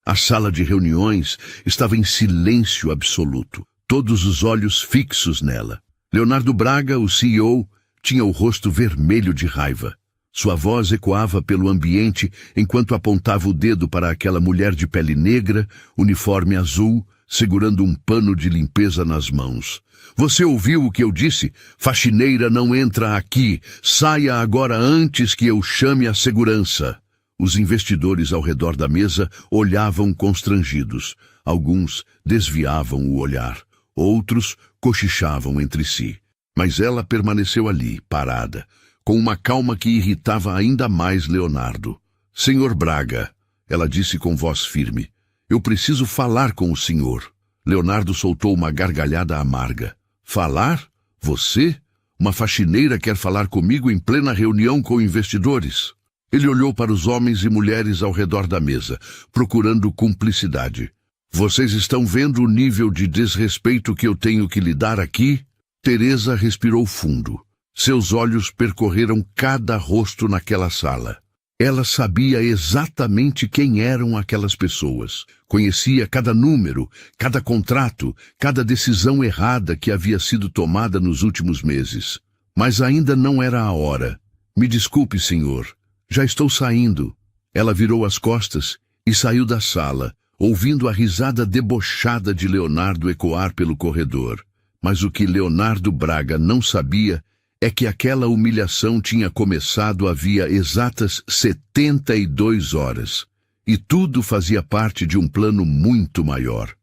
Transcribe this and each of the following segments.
A sala de reuniões estava em silêncio absoluto, todos os olhos fixos nela. Leonardo Braga, o CEO, tinha o rosto vermelho de raiva. Sua voz ecoava pelo ambiente enquanto apontava o dedo para aquela mulher de pele negra, uniforme azul, segurando um pano de limpeza nas mãos. Você ouviu o que eu disse? Faxineira não entra aqui. Saia agora antes que eu chame a segurança. Os investidores ao redor da mesa olhavam constrangidos. Alguns desviavam o olhar. Outros cochichavam entre si. Mas ela permaneceu ali, parada, com uma calma que irritava ainda mais Leonardo. Senhor Braga, ela disse com voz firme, eu preciso falar com o senhor. Leonardo soltou uma gargalhada amarga. Falar? Você? Uma faxineira quer falar comigo em plena reunião com investidores? Ele olhou para os homens e mulheres ao redor da mesa, procurando cumplicidade. Vocês estão vendo o nível de desrespeito que eu tenho que lidar aqui? Teresa respirou fundo. Seus olhos percorreram cada rosto naquela sala. Ela sabia exatamente quem eram aquelas pessoas. Conhecia cada número, cada contrato, cada decisão errada que havia sido tomada nos últimos meses. Mas ainda não era a hora. Me desculpe, senhor. Já estou saindo. Ela virou as costas e saiu da sala, ouvindo a risada debochada de Leonardo ecoar pelo corredor. Mas o que Leonardo Braga não sabia é que aquela humilhação tinha começado havia exatas 72 horas. E tudo fazia parte de um plano muito maior.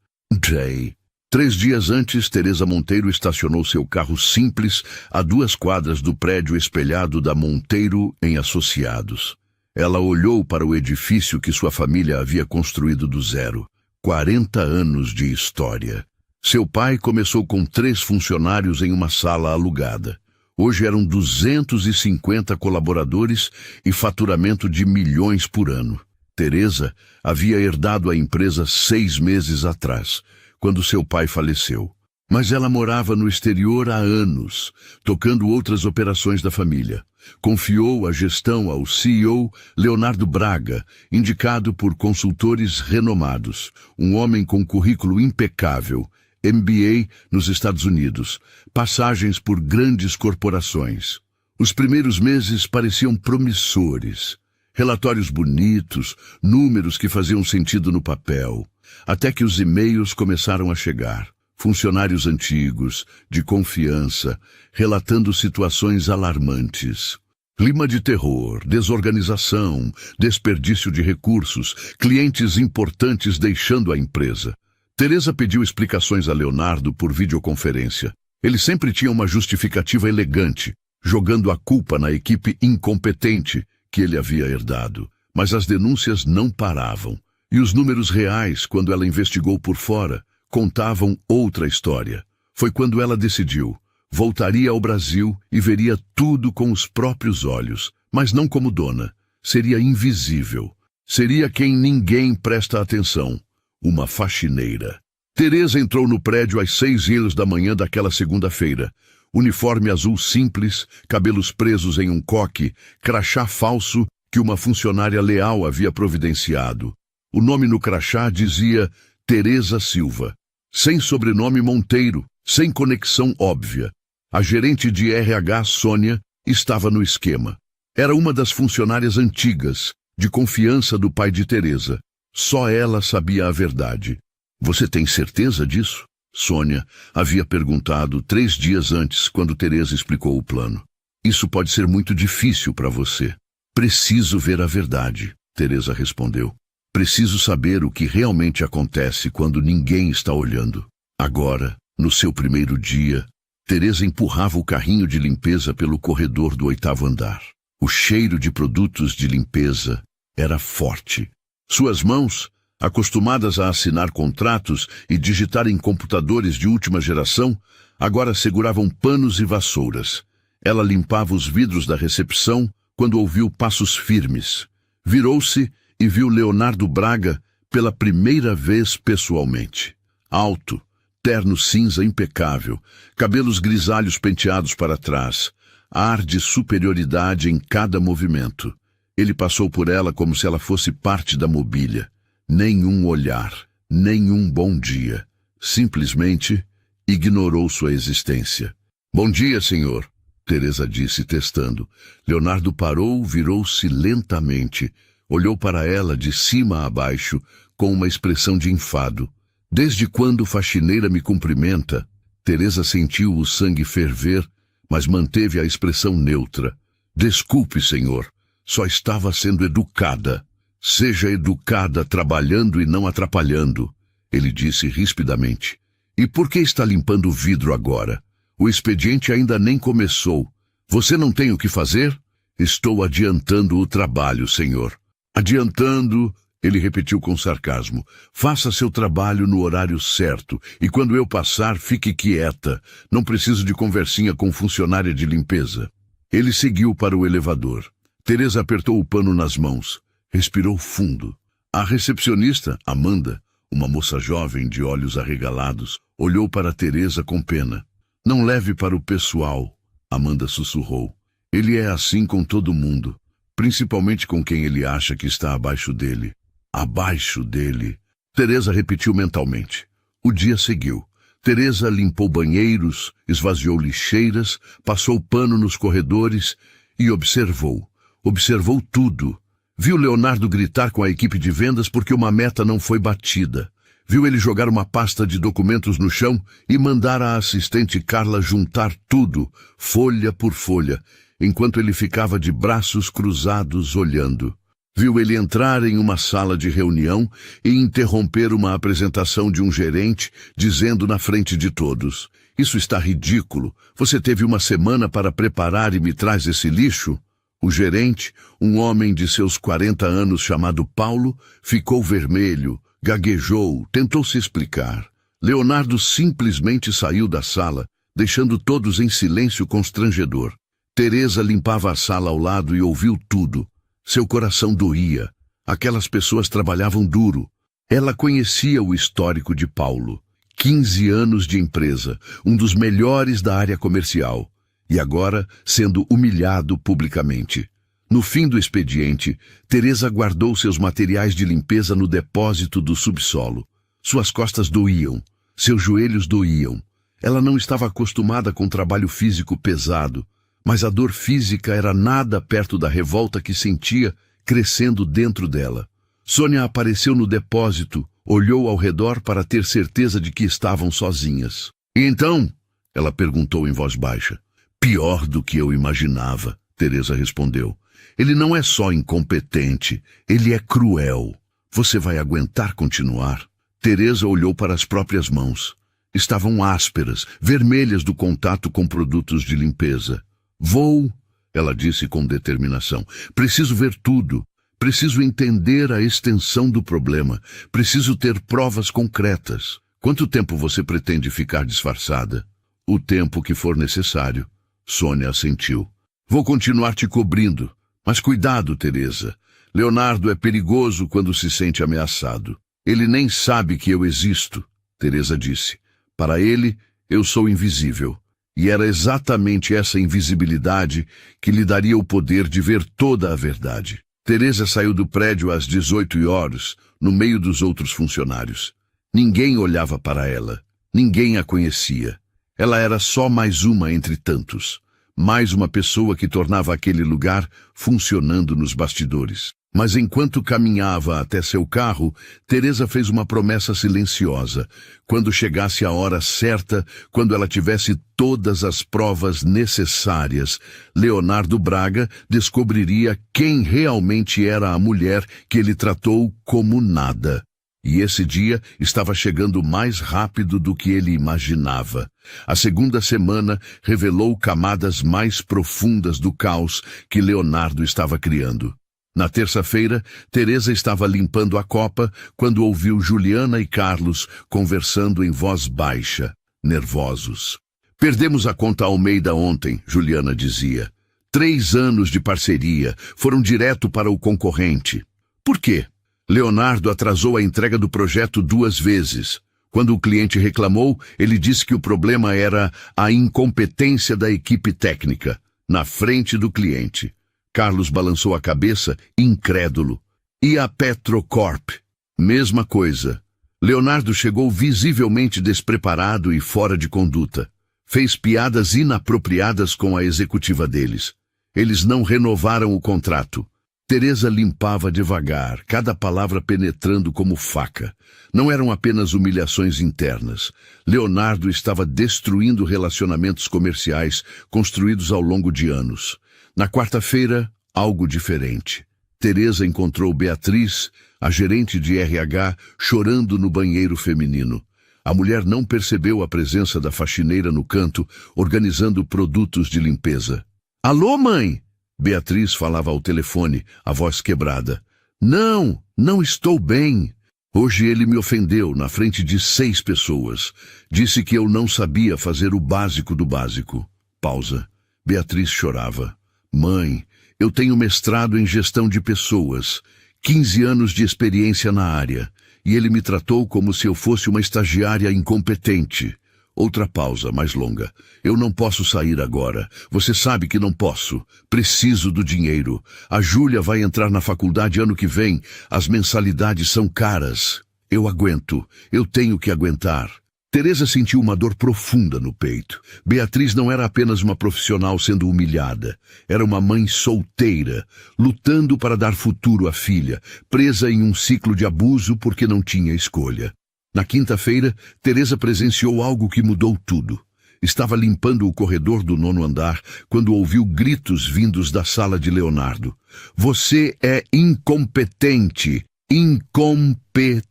Jay. 3 dias antes, Teresa Monteiro estacionou seu carro simples a 2 quadras do prédio espelhado da Monteiro em Associados. Ela olhou para o edifício que sua família havia construído do zero. 40 anos de história. Seu pai começou com 3 funcionários em uma sala alugada. Hoje eram 250 colaboradores e faturamento de milhões por ano. Teresa havia herdado a empresa 6 meses atrás, quando seu pai faleceu. Mas ela morava no exterior há anos, tocando outras operações da família. Confiou a gestão ao CEO Leonardo Braga, indicado por consultores renomados, um homem com currículo impecável, MBA nos Estados Unidos, passagens por grandes corporações. Os primeiros meses pareciam promissores. Relatórios bonitos, números que faziam sentido no papel, até que os e-mails começaram a chegar. Funcionários antigos, de confiança, relatando situações alarmantes. Clima de terror, desorganização, desperdício de recursos, clientes importantes deixando a empresa. Teresa pediu explicações a Leonardo por videoconferência. Ele sempre tinha uma justificativa elegante, jogando a culpa na equipe incompetente que ele havia herdado. Mas as denúncias não paravam. E os números reais, quando ela investigou por fora, contavam outra história. Foi quando ela decidiu. Voltaria ao Brasil e veria tudo com os próprios olhos, mas não como dona. Seria invisível. Seria quem ninguém presta atenção. Uma faxineira. Teresa entrou no prédio às 6h da manhã daquela segunda-feira. Uniforme azul simples, cabelos presos em um coque, crachá falso que uma funcionária leal havia providenciado. O nome no crachá dizia Teresa Silva. Sem sobrenome Monteiro, sem conexão óbvia. A gerente de RH, Sônia, estava no esquema. Era uma das funcionárias antigas, de confiança do pai de Teresa. Só ela sabia a verdade. Você tem certeza disso? Sônia havia perguntado 3 dias antes, quando Teresa explicou o plano. Isso pode ser muito difícil para você. Preciso ver a verdade, Teresa respondeu. Preciso saber o que realmente acontece quando ninguém está olhando. Agora, no seu primeiro dia, Teresa empurrava o carrinho de limpeza pelo corredor do 8º andar. O cheiro de produtos de limpeza era forte. Suas mãos, acostumadas a assinar contratos e digitar em computadores de última geração, agora seguravam panos e vassouras. Ela limpava os vidros da recepção quando ouviu passos firmes. Virou-se e viu Leonardo Braga pela primeira vez pessoalmente. Alto, terno cinza impecável, cabelos grisalhos penteados para trás, ar de superioridade em cada movimento. Ele passou por ela como se ela fosse parte da mobília. Nenhum olhar, nenhum bom dia. Simplesmente ignorou sua existência. Bom dia, senhor, Teresa disse, testando. Leonardo parou, virou-se lentamente, olhou para ela de cima a baixo, com uma expressão de enfado. Desde quando faxineira me cumprimenta? Teresa sentiu o sangue ferver, mas manteve a expressão neutra. Desculpe, senhor, só estava sendo educada. Seja educada trabalhando e não atrapalhando, ele disse rispidamente. E por que está limpando o vidro agora? O expediente ainda nem começou. Você não tem o que fazer? Estou adiantando o trabalho, senhor. Adiantando, ele repetiu com sarcasmo. Faça seu trabalho no horário certo, e quando eu passar, fique quieta. Não preciso de conversinha com funcionária de limpeza. Ele seguiu para o elevador. Teresa apertou o pano nas mãos. Respirou fundo. A recepcionista, Amanda, uma moça jovem de olhos arregalados, olhou para Teresa com pena. Não leve para o pessoal, Amanda sussurrou. Ele é assim com todo mundo, principalmente com quem ele acha que está abaixo dele. Abaixo dele. Teresa repetiu mentalmente. O dia seguiu. Teresa limpou banheiros, esvaziou lixeiras, passou pano nos corredores e observou. Observou tudo. Viu Leonardo gritar com a equipe de vendas porque uma meta não foi batida. Viu ele jogar uma pasta de documentos no chão e mandar a assistente Carla juntar tudo, folha por folha, enquanto ele ficava de braços cruzados olhando. Viu ele entrar em uma sala de reunião e interromper uma apresentação de um gerente, dizendo na frente de todos: "Isso está ridículo. Você teve uma semana para preparar e me traz esse lixo?" O gerente, um homem de seus 40 anos chamado Paulo, ficou vermelho, gaguejou, tentou se explicar. Leonardo simplesmente saiu da sala, deixando todos em silêncio constrangedor. Teresa limpava a sala ao lado e ouviu tudo. Seu coração doía. Aquelas pessoas trabalhavam duro. Ela conhecia o histórico de Paulo. 15 anos de empresa, um dos melhores da área comercial. E agora sendo humilhado publicamente. No fim do expediente, Teresa guardou seus materiais de limpeza no depósito do subsolo. Suas costas doíam, seus joelhos doíam. Ela não estava acostumada com trabalho físico pesado, mas a dor física era nada perto da revolta que sentia crescendo dentro dela. Sônia apareceu no depósito, olhou ao redor para ter certeza de que estavam sozinhas. "E então?" ela perguntou em voz baixa. "Pior do que eu imaginava", Teresa respondeu. "Ele não é só incompetente, ele é cruel. Você vai aguentar continuar?" Teresa olhou para as próprias mãos. Estavam ásperas, vermelhas do contato com produtos de limpeza. "Vou", ela disse com determinação. "Preciso ver tudo. Preciso entender a extensão do problema. Preciso ter provas concretas. Quanto tempo você pretende ficar disfarçada?" "O tempo que for necessário." Sônia assentiu. "Vou continuar te cobrindo. Mas cuidado, Teresa. Leonardo é perigoso quando se sente ameaçado. Ele nem sabe que eu existo", Teresa disse. "Para ele, eu sou invisível. E era exatamente essa invisibilidade que lhe daria o poder de ver toda a verdade." Teresa saiu do prédio às 18 horas, no meio dos outros funcionários. Ninguém olhava para ela. Ninguém a conhecia. Ela era só mais uma entre tantos. Mais uma pessoa que tornava aquele lugar funcionando nos bastidores. Mas enquanto caminhava até seu carro, Teresa fez uma promessa silenciosa. Quando chegasse a hora certa, quando ela tivesse todas as provas necessárias, Leonardo Braga descobriria quem realmente era a mulher que ele tratou como nada. E esse dia estava chegando mais rápido do que ele imaginava. A segunda semana revelou camadas mais profundas do caos que Leonardo estava criando. Na terça-feira, Teresa estava limpando a copa quando ouviu Juliana e Carlos conversando em voz baixa, nervosos. "Perdemos a conta Almeida ontem", Juliana dizia. 3 anos de parceria, foram direto para o concorrente. "Por quê?" "Leonardo atrasou a entrega do projeto 2 vezes. Quando o cliente reclamou, ele disse que o problema era a incompetência da equipe técnica, na frente do cliente." Carlos balançou a cabeça, incrédulo. "E a Petrocorp?" Mesma coisa. Leonardo chegou visivelmente despreparado e fora de conduta. Fez piadas inapropriadas com a executiva deles. Eles não renovaram o contrato. Teresa limpava devagar, cada palavra penetrando como faca. Não eram apenas humilhações internas. Leonardo estava destruindo relacionamentos comerciais construídos ao longo de anos. Na quarta-feira, algo diferente. Teresa encontrou Beatriz, a gerente de RH, chorando no banheiro feminino. A mulher não percebeu a presença da faxineira no canto, organizando produtos de limpeza. "Alô, mãe?" Beatriz falava ao telefone, a voz quebrada. Não estou bem. Hoje ele me ofendeu na frente de 6 pessoas. Disse que eu não sabia fazer o básico do básico." Pausa. Beatriz chorava. "Mãe, eu tenho mestrado em gestão de pessoas, 15 anos de experiência na área, e ele me tratou como se eu fosse uma estagiária incompetente." Outra pausa, mais longa. "Eu não posso sair agora. Você sabe que não posso. Preciso do dinheiro. A Júlia vai entrar na faculdade ano que vem. As mensalidades são caras. Eu aguento. Eu tenho que aguentar." Teresa sentiu uma dor profunda no peito. Beatriz não era apenas uma profissional sendo humilhada. Era uma mãe solteira, lutando para dar futuro à filha, presa em um ciclo de abuso porque não tinha escolha. Na quinta-feira, Teresa presenciou algo que mudou tudo. Estava limpando o corredor do 9º andar quando ouviu gritos vindos da sala de Leonardo. "Você é incompetente! Incompetente!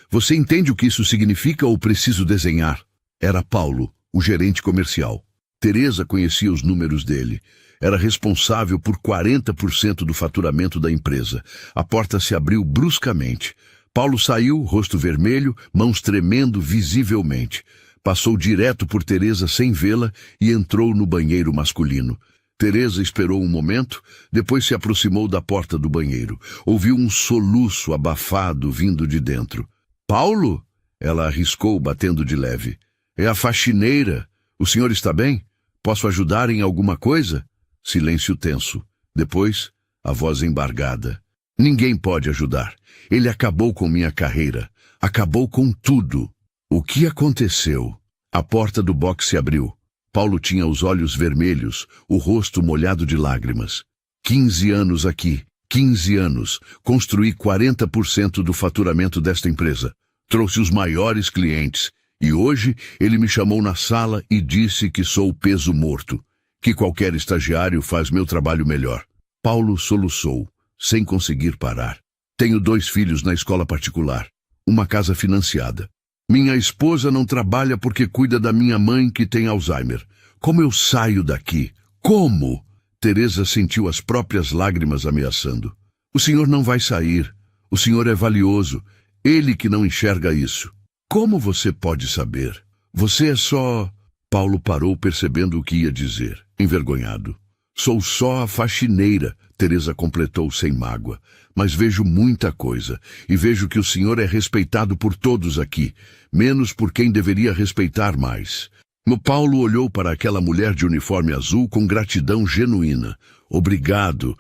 Você entende o que isso significa ou preciso desenhar?" Era Paulo, o gerente comercial. Teresa conhecia os números dele. Era responsável por 40% do faturamento da empresa. A porta se abriu bruscamente. Paulo saiu, rosto vermelho, mãos tremendo visivelmente. Passou direto por Teresa sem vê-la e entrou no banheiro masculino. Teresa esperou um momento, depois se aproximou da porta do banheiro. Ouviu um soluço abafado vindo de dentro. "Paulo?" Ela arriscou, batendo de leve. "É a faxineira. O senhor está bem? Posso ajudar em alguma coisa?" Silêncio tenso. Depois, a voz embargada. "Ninguém pode ajudar. Ele acabou com minha carreira. Acabou com tudo." "O que aconteceu?" A porta do box se abriu. Paulo tinha os olhos vermelhos, o rosto molhado de lágrimas. 15 anos aqui. 15 anos. Construí 40% do faturamento desta empresa. Trouxe os maiores clientes. E hoje ele me chamou na sala e disse que sou o peso morto. Que qualquer estagiário faz meu trabalho melhor. Paulo soluçou, sem conseguir parar. "Tenho 2 filhos na escola particular. Uma casa financiada. Minha esposa não trabalha porque cuida da minha mãe que tem Alzheimer. Como eu saio daqui? Como?" Teresa sentiu as próprias lágrimas ameaçando. "O senhor não vai sair. O senhor é valioso. Ele que não enxerga isso." "Como você pode saber? Você é só..." Paulo parou percebendo o que ia dizer, envergonhado. "Sou só a faxineira", Teresa completou sem mágoa. "Mas vejo muita coisa, e vejo que o senhor é respeitado por todos aqui, menos por quem deveria respeitar mais." O Paulo olhou para aquela mulher de uniforme azul com gratidão genuína. "Obrigado.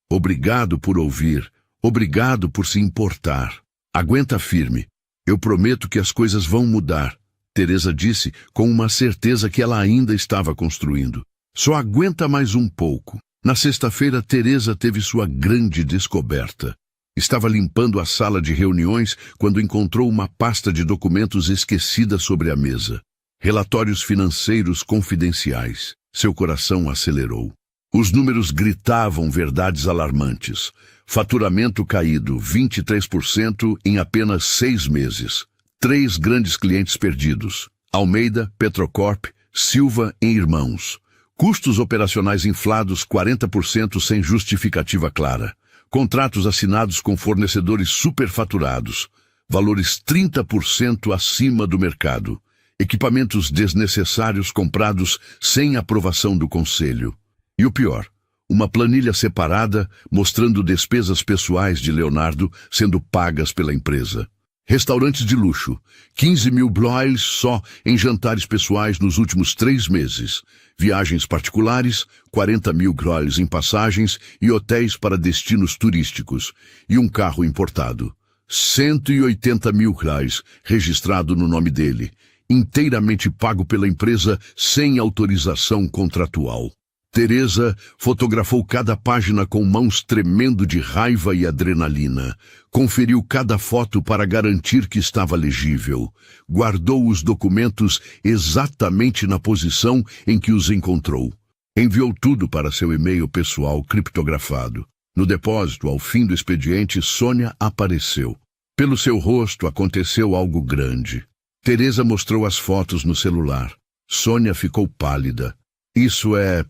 Obrigado por ouvir. Obrigado por se importar. Aguenta firme. Eu prometo que as coisas vão mudar", Teresa disse com uma certeza que ela ainda estava construindo. "Só aguenta mais um pouco." Na sexta-feira, Teresa teve sua grande descoberta. Estava limpando a sala de reuniões quando encontrou uma pasta de documentos esquecida sobre a mesa. Relatórios financeiros confidenciais. Seu coração acelerou. Os números gritavam verdades alarmantes. Faturamento caído 23% em apenas 6 meses. 3 grandes clientes perdidos. Almeida, Petrocorp, Silva e Irmãos. Custos operacionais inflados 40% sem justificativa clara. Contratos assinados com fornecedores superfaturados. Valores 30% acima do mercado. Equipamentos desnecessários comprados sem aprovação do conselho. E o pior, uma planilha separada mostrando despesas pessoais de Leonardo sendo pagas pela empresa. Restaurantes de luxo, 15 mil blois só em jantares pessoais nos últimos 3 meses. Viagens particulares, 40 mil grols em passagens e hotéis para destinos turísticos. E um carro importado. 180 mil grols registrado no nome dele, inteiramente pago pela empresa sem autorização contratual. Teresa fotografou cada página com mãos tremendo de raiva e adrenalina. Conferiu cada foto para garantir que estava legível. Guardou os documentos exatamente na posição em que os encontrou. Enviou tudo para seu e-mail pessoal criptografado. No depósito, ao fim do expediente, Sônia apareceu. Pelo seu rosto aconteceu algo grande. Teresa mostrou as fotos no celular. Sônia ficou pálida. Isso é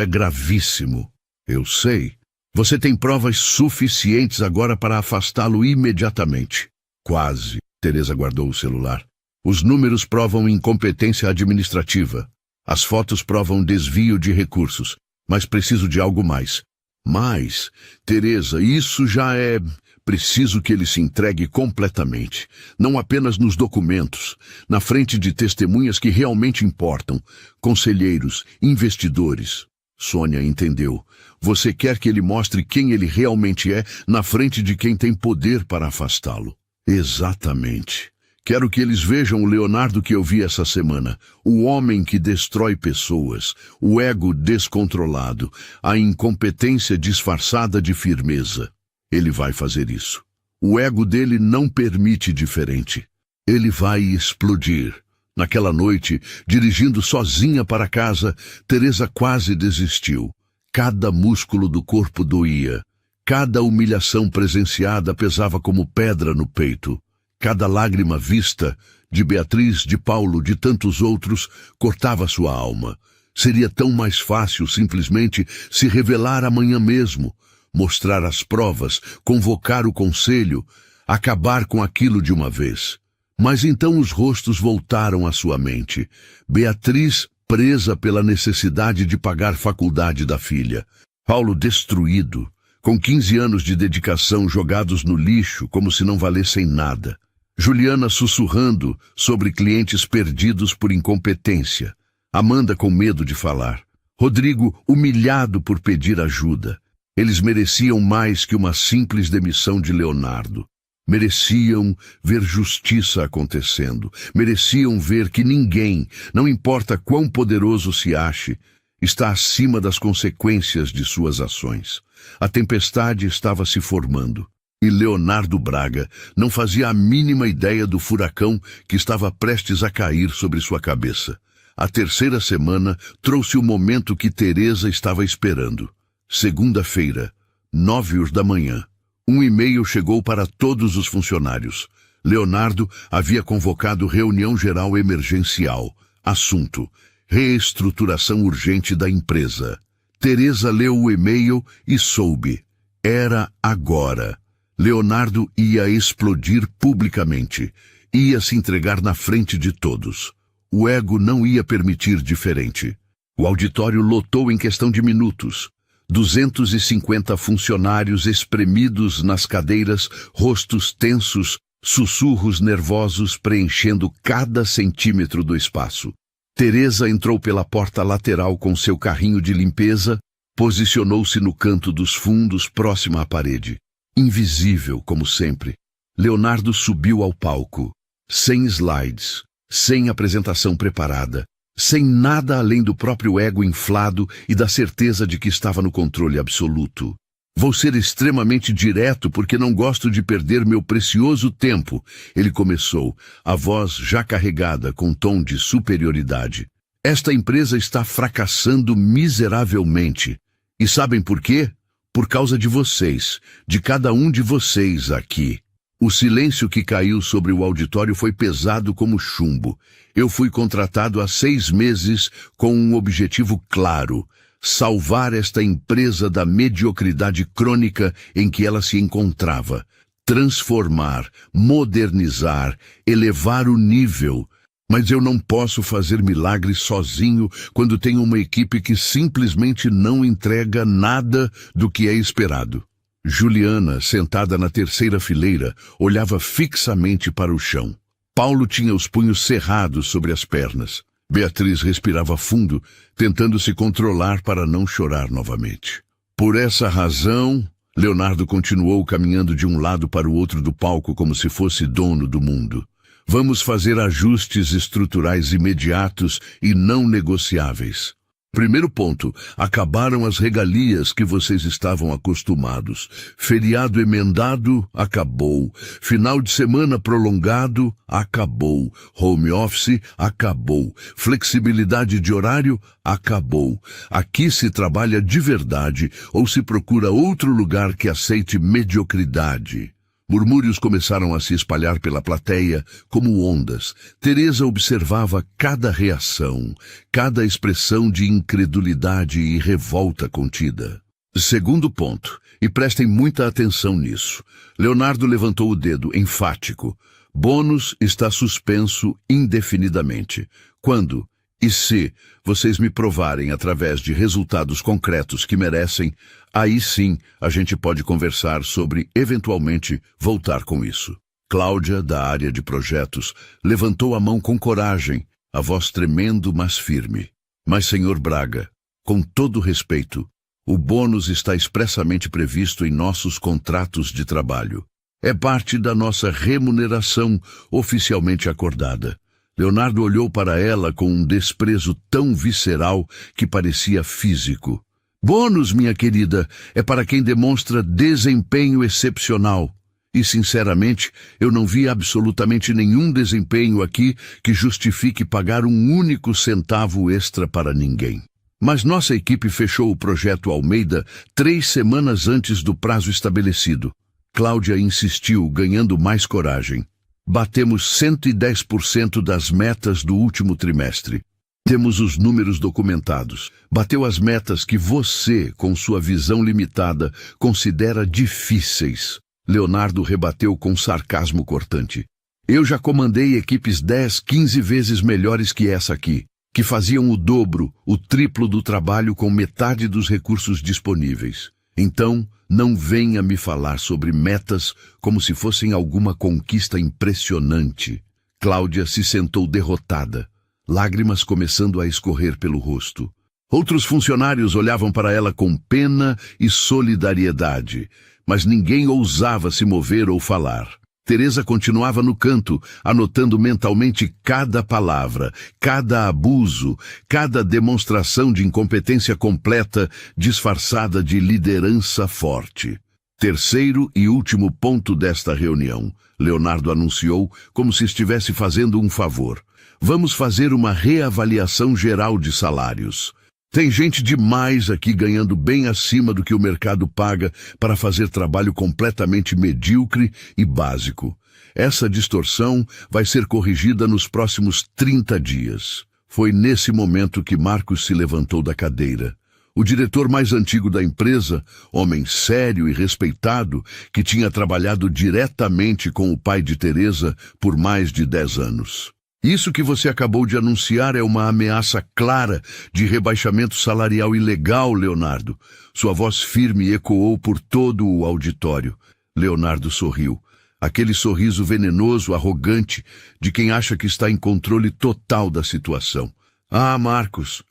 gravíssimo. Eu sei. Você tem provas suficientes agora para afastá-lo imediatamente. Quase. Teresa guardou o celular. Os números provam incompetência administrativa. As fotos provam desvio de recursos. Mas preciso de algo mais. Mas, Teresa, isso já é... Preciso que ele se entregue completamente. Não apenas nos documentos, na frente de testemunhas que realmente importam. Conselheiros, investidores. Sônia entendeu. Você quer que ele mostre quem ele realmente é na frente de quem tem poder para afastá-lo. Exatamente. Quero que eles vejam o Leonardo que eu vi essa semana. O homem que destrói pessoas, o ego descontrolado, a incompetência disfarçada de firmeza. Ele vai fazer isso. O ego dele não permite diferente. Ele vai explodir. Naquela noite, dirigindo sozinha para casa, Teresa quase desistiu. Cada músculo do corpo doía. Cada humilhação presenciada pesava como pedra no peito. Cada lágrima vista, de Beatriz, de Paulo, de tantos outros, cortava sua alma. Seria tão mais fácil simplesmente se revelar amanhã mesmo. Mostrar as provas, convocar o conselho, acabar com aquilo de uma vez. Mas então os rostos voltaram à sua mente. Beatriz, presa pela necessidade de pagar faculdade da filha. Paulo destruído, com 15 anos de dedicação jogados no lixo como se não valessem nada. Juliana sussurrando sobre clientes perdidos por incompetência. Amanda com medo de falar. Rodrigo humilhado por pedir ajuda. Eles mereciam mais que uma simples demissão de Leonardo. Mereciam ver justiça acontecendo. Mereciam ver que ninguém, não importa quão poderoso se ache, está acima das consequências de suas ações. A tempestade estava se formando. E Leonardo Braga não fazia a mínima ideia do furacão que estava prestes a cair sobre sua cabeça. A terceira semana trouxe o momento que Teresa estava esperando. Segunda-feira, 9h da manhã. Um e-mail chegou para todos os funcionários. Leonardo havia convocado reunião geral emergencial. Assunto: reestruturação urgente da empresa. Teresa leu o e-mail e soube. Era agora. Leonardo ia explodir publicamente. Ia se entregar na frente de todos. O ego não ia permitir diferente. O auditório lotou em questão de minutos. 250 funcionários espremidos nas cadeiras, rostos tensos, sussurros nervosos preenchendo cada centímetro do espaço. Teresa entrou pela porta lateral com seu carrinho de limpeza, posicionou-se no canto dos fundos próxima à parede. Invisível, como sempre. Leonardo subiu ao palco, sem slides, sem apresentação preparada, sem nada além do próprio ego inflado e da certeza de que estava no controle absoluto. Vou ser extremamente direto porque não gosto de perder meu precioso tempo, ele começou, a voz já carregada com tom de superioridade. Esta empresa está fracassando miseravelmente. E sabem por quê? Por causa de vocês, de cada um de vocês aqui. O silêncio que caiu sobre o auditório foi pesado como chumbo. Eu fui contratado há 6 meses com um objetivo claro: salvar esta empresa da mediocridade crônica em que ela se encontrava. Transformar, modernizar, elevar o nível. Mas eu não posso fazer milagres sozinho quando tenho uma equipe que simplesmente não entrega nada do que é esperado. Juliana, sentada na terceira fileira, olhava fixamente para o chão. Paulo tinha os punhos cerrados sobre as pernas. Beatriz respirava fundo, tentando se controlar para não chorar novamente. Por essa razão, Leonardo continuou caminhando de um lado para o outro do palco como se fosse dono do mundo. Vamos fazer ajustes estruturais imediatos e não negociáveis. Primeiro ponto, acabaram as regalias que vocês estavam acostumados. Feriado emendado, acabou. Final de semana prolongado, acabou. Home office, acabou. Flexibilidade de horário, acabou. Aqui se trabalha de verdade ou se procura outro lugar que aceite mediocridade. Murmúrios começaram a se espalhar pela plateia como ondas. Teresa observava cada reação, cada expressão de incredulidade e revolta contida. Segundo ponto, e prestem muita atenção nisso. Leonardo levantou o dedo, enfático. Bônus está suspenso indefinidamente. Quando e se vocês me provarem através de resultados concretos que merecem, aí sim a gente pode conversar sobre, eventualmente, voltar com isso. Cláudia, da área de projetos, levantou a mão com coragem, a voz tremendo, mas firme. Mas, senhor Braga, com todo respeito, o bônus está expressamente previsto em nossos contratos de trabalho. É parte da nossa remuneração oficialmente acordada. Leonardo olhou para ela com um desprezo tão visceral que parecia físico. Bônus, minha querida, é para quem demonstra desempenho excepcional. E, sinceramente, eu não vi absolutamente nenhum desempenho aqui que justifique pagar um único centavo extra para ninguém. Mas nossa equipe fechou o projeto Almeida 3 semanas antes do prazo estabelecido. Cláudia insistiu, ganhando mais coragem. Batemos 110% das metas do último trimestre. Temos os números documentados. Bateu as metas que você, com sua visão limitada, considera difíceis. Leonardo rebateu com sarcasmo cortante. Eu já comandei equipes 10, 15 vezes melhores que essa aqui, que faziam o dobro, o triplo do trabalho com metade dos recursos disponíveis. Então, não venha me falar sobre metas como se fossem alguma conquista impressionante. Cláudia se sentou derrotada, lágrimas começando a escorrer pelo rosto. Outros funcionários olhavam para ela com pena e solidariedade, mas ninguém ousava se mover ou falar. Teresa continuava no canto, anotando mentalmente cada palavra, cada abuso, cada demonstração de incompetência completa, disfarçada de liderança forte. Terceiro e último ponto desta reunião, Leonardo anunciou como se estivesse fazendo um favor. Vamos fazer uma reavaliação geral de salários. Tem gente demais aqui ganhando bem acima do que o mercado paga para fazer trabalho completamente medíocre e básico. Essa distorção vai ser corrigida nos próximos 30 dias. Foi nesse momento que Marcos se levantou da cadeira. O diretor mais antigo da empresa, homem sério e respeitado, que tinha trabalhado diretamente com o pai de Teresa por mais de 10 anos. Isso que você acabou de anunciar é uma ameaça clara de rebaixamento salarial ilegal, Leonardo. Sua voz firme ecoou por todo o auditório. Leonardo sorriu. Aquele sorriso venenoso, arrogante, de quem acha que está em controle total da situação. Ah, Marcos,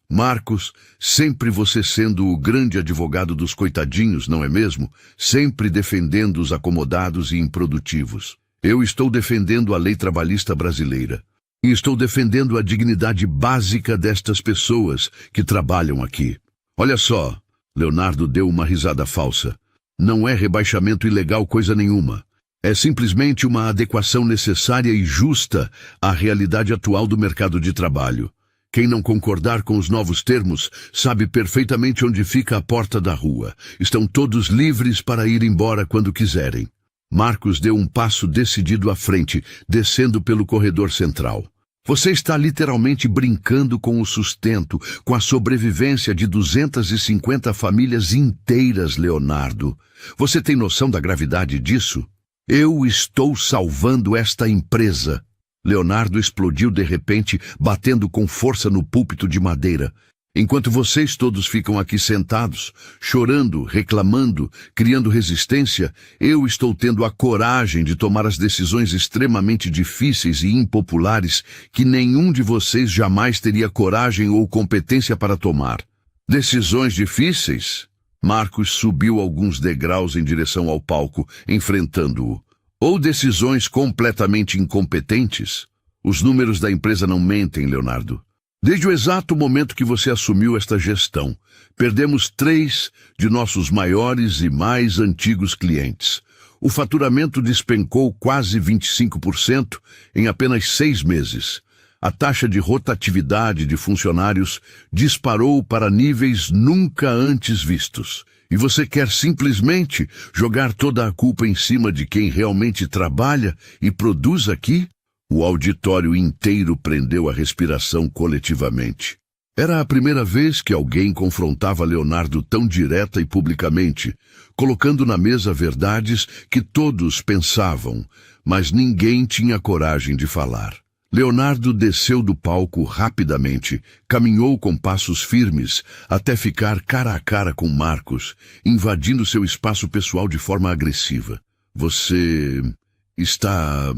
sempre você sendo o grande advogado dos coitadinhos, não é mesmo? Sempre defendendo os acomodados e improdutivos. Eu estou defendendo a lei trabalhista brasileira. E estou defendendo a dignidade básica destas pessoas que trabalham aqui. Olha só, Leonardo deu uma risada falsa. Não é rebaixamento ilegal coisa nenhuma. É simplesmente uma adequação necessária e justa à realidade atual do mercado de trabalho. Quem não concordar com os novos termos sabe perfeitamente onde fica a porta da rua. Estão todos livres para ir embora quando quiserem. Marcos deu um passo decidido à frente, descendo pelo corredor central. Você está literalmente brincando com o sustento, com a sobrevivência de 250 famílias inteiras, Leonardo. Você tem noção da gravidade disso? Eu estou salvando esta empresa. Leonardo explodiu de repente, batendo com força no púlpito de madeira. Enquanto vocês todos ficam aqui sentados, chorando, reclamando, criando resistência, eu estou tendo a coragem de tomar as decisões extremamente difíceis e impopulares que nenhum de vocês jamais teria coragem ou competência para tomar. Decisões difíceis? Marcos subiu alguns degraus em direção ao palco, enfrentando-o. Ou decisões completamente incompetentes? Os números da empresa não mentem, Leonardo. Desde o exato momento que você assumiu esta gestão, perdemos 3 de nossos maiores e mais antigos clientes. O faturamento despencou quase 25% em apenas 6 meses. A taxa de rotatividade de funcionários disparou para níveis nunca antes vistos. E você quer simplesmente jogar toda a culpa em cima de quem realmente trabalha e produz aqui? O auditório inteiro prendeu a respiração coletivamente. Era a primeira vez que alguém confrontava Leonardo tão direta e publicamente, colocando na mesa verdades que todos pensavam, mas ninguém tinha coragem de falar. Leonardo desceu do palco rapidamente, caminhou com passos firmes até ficar cara a cara com Marcos, invadindo seu espaço pessoal de forma agressiva. Você está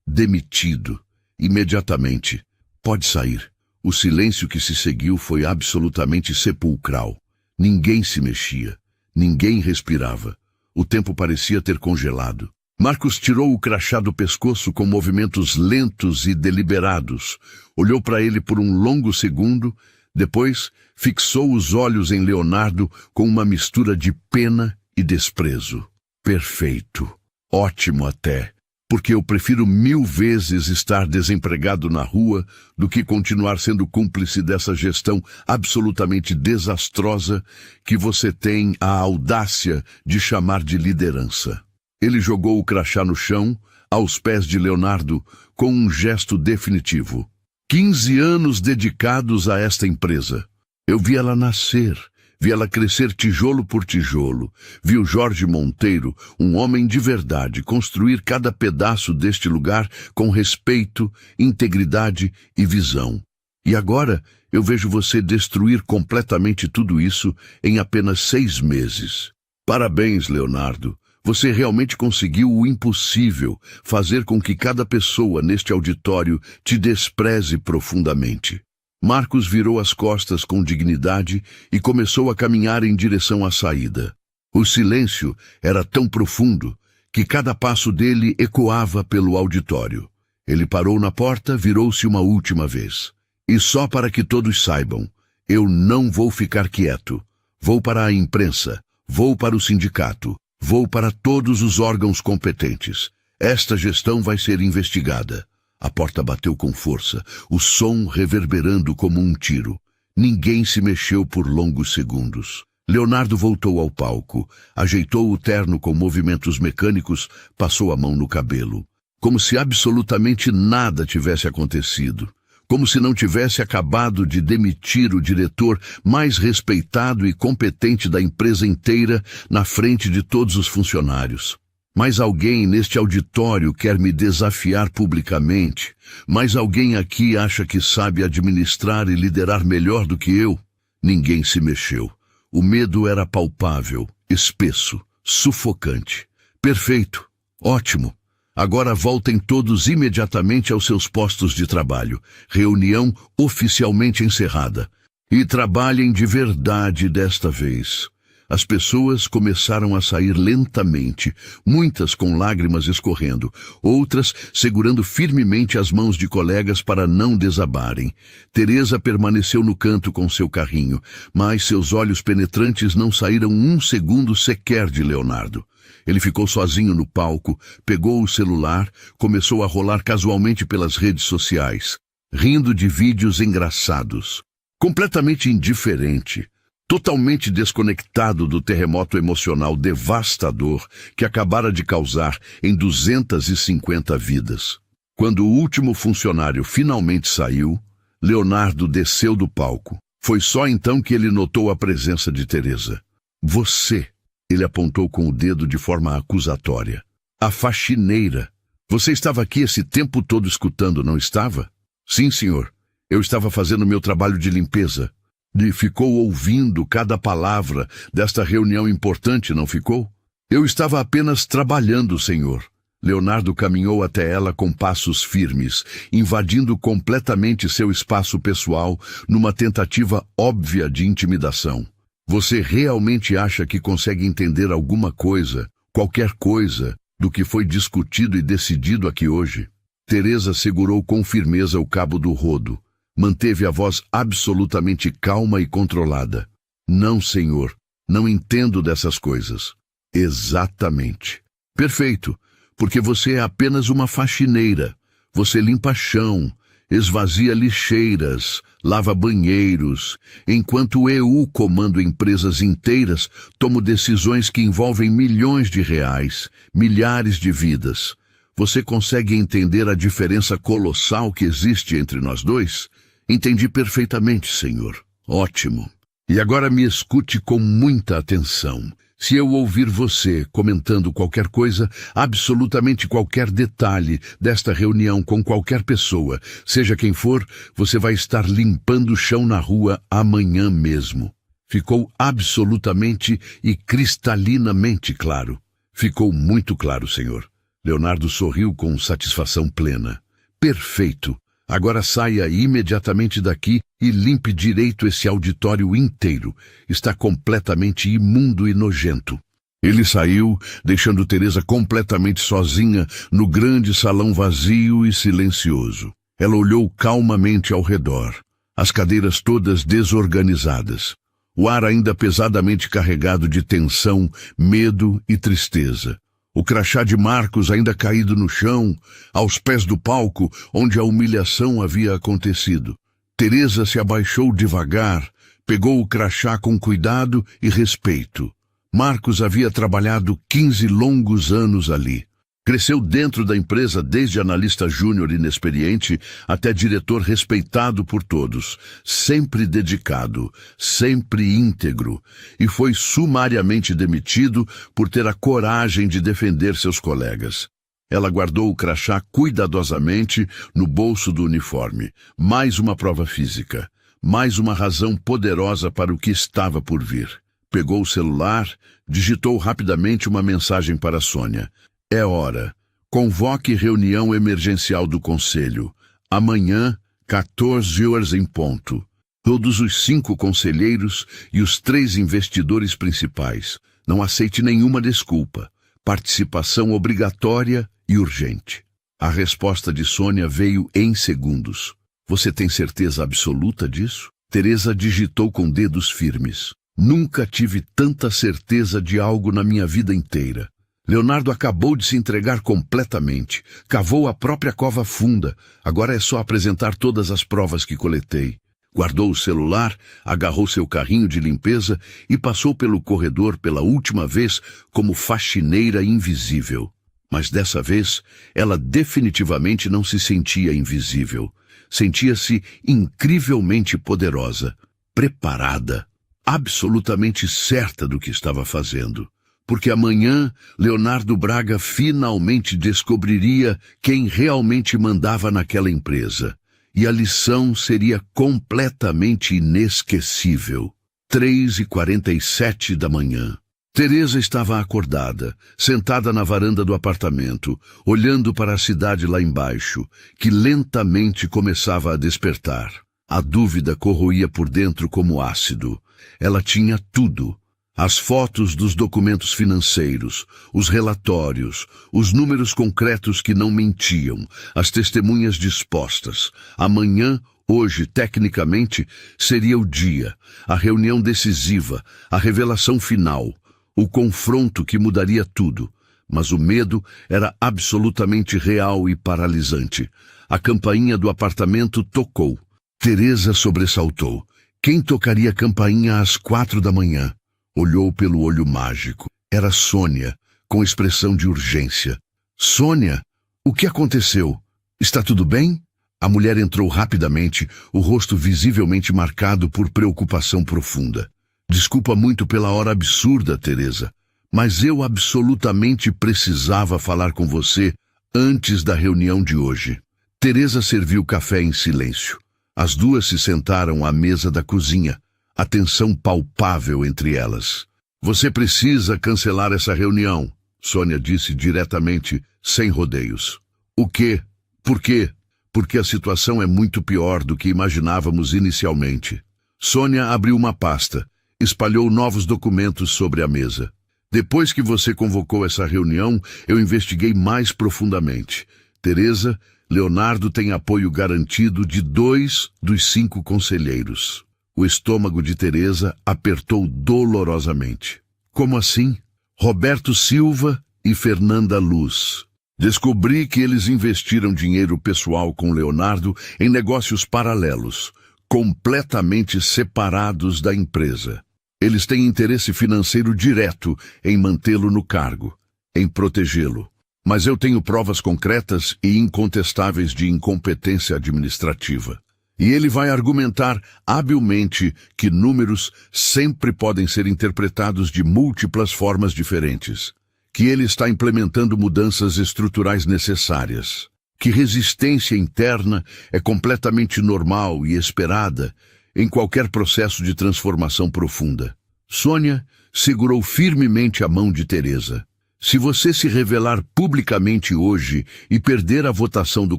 demitido. Imediatamente. Pode sair. O silêncio que se seguiu foi absolutamente sepulcral. Ninguém se mexia. Ninguém respirava. O tempo parecia ter congelado. Marcos tirou o crachá do pescoço com movimentos lentos e deliberados. Olhou para ele por um longo segundo, depois fixou os olhos em Leonardo com uma mistura de pena e desprezo. Perfeito. Ótimo até. Porque eu prefiro 1000 vezes estar desempregado na rua do que continuar sendo cúmplice dessa gestão absolutamente desastrosa que você tem a audácia de chamar de liderança. Ele jogou o crachá no chão, aos pés de Leonardo, com um gesto definitivo. 15 anos dedicados a esta empresa. Eu vi ela nascer. Vi ela crescer tijolo por tijolo. Vi o Jorge Monteiro, um homem de verdade, construir cada pedaço deste lugar com respeito, integridade e visão. E agora eu vejo você destruir completamente tudo isso em apenas 6 meses. Parabéns, Leonardo. Você realmente conseguiu o impossível, fazer com que cada pessoa neste auditório te despreze profundamente. Marcos virou as costas com dignidade e começou a caminhar em direção à saída. O silêncio era tão profundo que cada passo dele ecoava pelo auditório. Ele parou na porta, virou-se uma última vez. E só para que todos saibam, eu não vou ficar quieto. Vou para a imprensa, vou para o sindicato, vou para todos os órgãos competentes. Esta gestão vai ser investigada. A porta bateu com força, o som reverberando como um tiro. Ninguém se mexeu por longos segundos. Leonardo voltou ao palco, ajeitou o terno com movimentos mecânicos, passou a mão no cabelo. Como se absolutamente nada tivesse acontecido. Como se não tivesse acabado de demitir o diretor mais respeitado e competente da empresa inteira na frente de todos os funcionários. Mais alguém neste auditório quer me desafiar publicamente? Mais alguém aqui acha que sabe administrar e liderar melhor do que eu? Ninguém se mexeu. O medo era palpável, espesso, sufocante. Perfeito. Ótimo. Agora voltem todos imediatamente aos seus postos de trabalho. Reunião oficialmente encerrada. E trabalhem de verdade desta vez. As pessoas começaram a sair lentamente, muitas com lágrimas escorrendo, outras segurando firmemente as mãos de colegas para não desabarem. Teresa permaneceu no canto com seu carrinho, mas seus olhos penetrantes não saíram um segundo sequer de Leonardo. Ele ficou sozinho no palco, pegou o celular, começou a rolar casualmente pelas redes sociais, rindo de vídeos engraçados. Completamente indiferente. Totalmente desconectado do terremoto emocional devastador que acabara de causar em 250 vidas. Quando o último funcionário finalmente saiu, Leonardo desceu do palco. Foi só então que ele notou a presença de Teresa. Você, ele apontou com o dedo de forma acusatória. A faxineira. Você estava aqui esse tempo todo escutando, não estava? Sim, senhor. Eu estava fazendo meu trabalho de limpeza. E ficou ouvindo cada palavra desta reunião importante, não ficou? Eu estava apenas trabalhando, senhor. Leonardo caminhou até ela com passos firmes, invadindo completamente seu espaço pessoal numa tentativa óbvia de intimidação. Você realmente acha que consegue entender alguma coisa, qualquer coisa, do que foi discutido e decidido aqui hoje? Teresa segurou com firmeza o cabo do rodo. Manteve a voz absolutamente calma e controlada. Não, senhor, não entendo dessas coisas. Exatamente. Perfeito. Porque você é apenas uma faxineira. Você limpa chão, esvazia lixeiras, lava banheiros, enquanto eu comando empresas inteiras, tomo decisões que envolvem milhões de reais, milhares de vidas. Você consegue entender a diferença colossal que existe entre nós dois? Entendi perfeitamente, senhor. Ótimo. E agora me escute com muita atenção. Se eu ouvir você comentando qualquer coisa, absolutamente qualquer detalhe desta reunião com qualquer pessoa, seja quem for, você vai estar limpando o chão na rua amanhã mesmo. Ficou absolutamente e cristalinamente claro. Ficou muito claro, senhor. Leonardo sorriu com satisfação plena. Perfeito. Agora saia imediatamente daqui e limpe direito esse auditório inteiro. Está completamente imundo e nojento. Ele saiu, deixando Teresa completamente sozinha no grande salão vazio e silencioso. Ela olhou calmamente ao redor. As cadeiras todas desorganizadas. O ar ainda pesadamente carregado de tensão, medo e tristeza. O crachá de Marcos ainda caído no chão, aos pés do palco onde a humilhação havia acontecido. Teresa se abaixou devagar, pegou o crachá com cuidado e respeito. Marcos havia trabalhado 15 longos anos ali. Cresceu dentro da empresa desde analista júnior inexperiente até diretor respeitado por todos, sempre dedicado, sempre íntegro, e foi sumariamente demitido por ter a coragem de defender seus colegas. Ela guardou o crachá cuidadosamente no bolso do uniforme. Mais uma prova física, mais uma razão poderosa para o que estava por vir. Pegou o celular, digitou rapidamente uma mensagem para Sônia. É hora. Convoque reunião emergencial do conselho. Amanhã, 14 horas em ponto. Todos os 5 conselheiros e os 3 investidores principais. Não aceite nenhuma desculpa. Participação obrigatória e urgente. A resposta de Sônia veio em segundos. Você tem certeza absoluta disso? Teresa digitou com dedos firmes. Nunca tive tanta certeza de algo na minha vida inteira. Leonardo acabou de se entregar completamente. Cavou a própria cova funda. Agora é só apresentar todas as provas que coletei. Guardou o celular, agarrou seu carrinho de limpeza e passou pelo corredor pela última vez como faxineira invisível. Mas dessa vez, ela definitivamente não se sentia invisível. Sentia-se incrivelmente poderosa, preparada, absolutamente certa do que estava fazendo. Porque amanhã, Leonardo Braga finalmente descobriria quem realmente mandava naquela empresa. E a lição seria completamente inesquecível. 3h47 da manhã. Teresa estava acordada, sentada na varanda do apartamento, olhando para a cidade lá embaixo, que lentamente começava a despertar. A dúvida corroía por dentro como ácido. Ela tinha tudo. As fotos dos documentos financeiros, os relatórios, os números concretos que não mentiam, as testemunhas dispostas. Amanhã, hoje, tecnicamente, seria o dia, a reunião decisiva, a revelação final, o confronto que mudaria tudo. Mas o medo era absolutamente real e paralisante. A campainha do apartamento tocou. Teresa sobressaltou. Quem tocaria a campainha às 4 da manhã? Olhou pelo olho mágico. Era Sônia, com expressão de urgência. Sônia, o que aconteceu? Está tudo bem? A mulher entrou rapidamente, o rosto visivelmente marcado por preocupação profunda. Desculpa muito pela hora absurda, Teresa, mas eu absolutamente precisava falar com você antes da reunião de hoje. Teresa serviu café em silêncio. As duas se sentaram à mesa da cozinha. a tensão palpável entre elas. Você precisa cancelar essa reunião, Sônia disse diretamente, sem rodeios. O quê? Por quê? Porque a situação é muito pior do que imaginávamos inicialmente. Sônia abriu uma pasta, espalhou novos documentos sobre a mesa. Depois que você convocou essa reunião, eu investiguei mais profundamente. Teresa, Leonardo tem apoio garantido de 2 dos 5 conselheiros. O estômago de Teresa apertou dolorosamente. Como assim? Roberto Silva e Fernanda Luz. Descobri que eles investiram dinheiro pessoal com Leonardo em negócios paralelos, completamente separados da empresa. Eles têm interesse financeiro direto em mantê-lo no cargo, em protegê-lo. Mas eu tenho provas concretas e incontestáveis de incompetência administrativa. E ele vai argumentar habilmente que números sempre podem ser interpretados de múltiplas formas diferentes, que ele está implementando mudanças estruturais necessárias, que resistência interna é completamente normal e esperada em qualquer processo de transformação profunda. Sônia segurou firmemente a mão de Teresa. Se você se revelar publicamente hoje e perder a votação do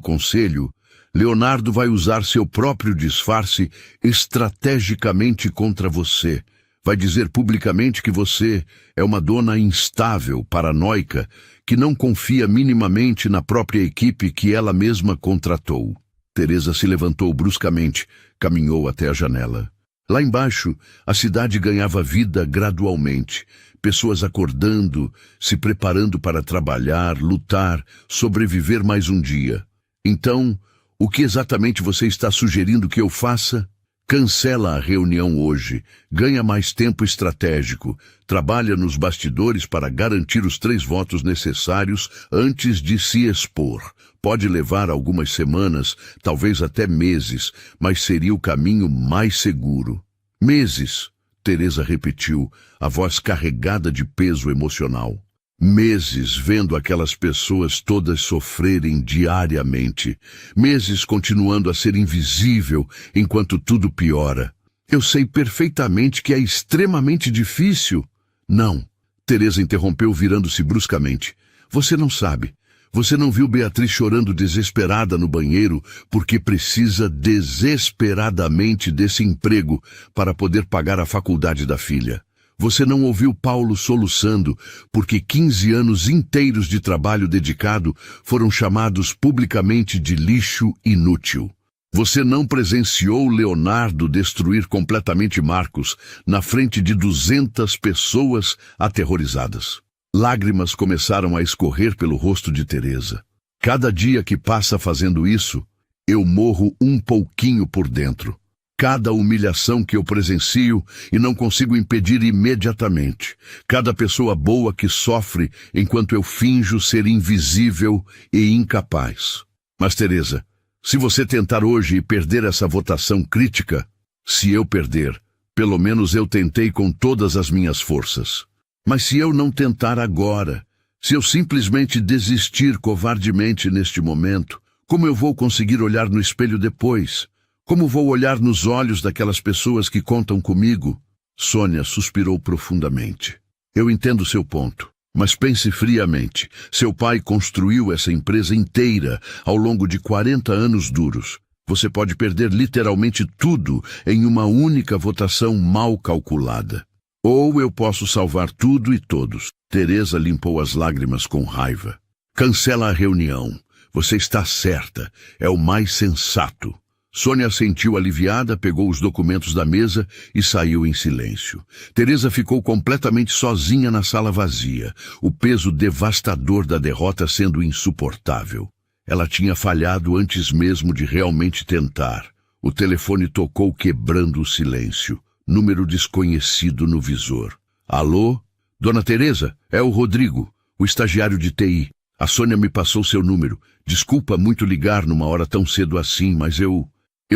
conselho, Leonardo vai usar seu próprio disfarce estrategicamente contra você. Vai dizer publicamente que você é uma dona instável, paranoica, que não confia minimamente na própria equipe que ela mesma contratou. Teresa se levantou bruscamente, caminhou até a janela. Lá embaixo, a cidade ganhava vida gradualmente. Pessoas acordando, se preparando para trabalhar, lutar, sobreviver mais um dia. Então, o que exatamente você está sugerindo que eu faça? Cancela a reunião hoje, ganha mais tempo estratégico, trabalha nos bastidores para garantir os 3 votos necessários antes de se expor. Pode levar algumas semanas, talvez até meses, mas seria o caminho mais seguro. Meses, Teresa repetiu, a voz carregada de peso emocional. Meses vendo aquelas pessoas todas sofrerem diariamente. Meses continuando a ser invisível enquanto tudo piora. Eu sei perfeitamente que é extremamente difícil. Não, Teresa interrompeu virando-se bruscamente. Você não sabe. Você não viu Beatriz chorando desesperada no banheiro porque precisa desesperadamente desse emprego para poder pagar a faculdade da filha. Você não ouviu Paulo soluçando porque 15 anos inteiros de trabalho dedicado foram chamados publicamente de lixo inútil. Você não presenciou Leonardo destruir completamente Marcos na frente de 200 pessoas aterrorizadas. Lágrimas começaram a escorrer pelo rosto de Teresa. Cada dia que passa fazendo isso, eu morro um pouquinho por dentro. Cada humilhação que eu presencio e não consigo impedir imediatamente. Cada pessoa boa que sofre enquanto eu finjo ser invisível e incapaz. Mas, Teresa, se você tentar hoje e perder essa votação crítica, se eu perder, pelo menos eu tentei com todas as minhas forças. Mas se eu não tentar agora, se eu simplesmente desistir covardemente neste momento, como eu vou conseguir olhar no espelho depois? Como vou olhar nos olhos daquelas pessoas que contam comigo? Sônia suspirou profundamente. Eu entendo seu ponto, mas pense friamente. Seu pai construiu essa empresa inteira ao longo de 40 anos duros. Você pode perder literalmente tudo em uma única votação mal calculada. Ou eu posso salvar tudo e todos. Teresa limpou as lágrimas com raiva. Cancela a reunião. Você está certa. É o mais sensato. Sônia sentiu aliviada, pegou os documentos da mesa e saiu em silêncio. Teresa ficou completamente sozinha na sala vazia, o peso devastador da derrota sendo insuportável. Ela tinha falhado antes mesmo de realmente tentar. O telefone tocou quebrando o silêncio. Número desconhecido no visor. Alô? Dona Teresa, é o Rodrigo, o estagiário de TI. A Sônia me passou seu número. Desculpa muito ligar numa hora tão cedo assim, mas eu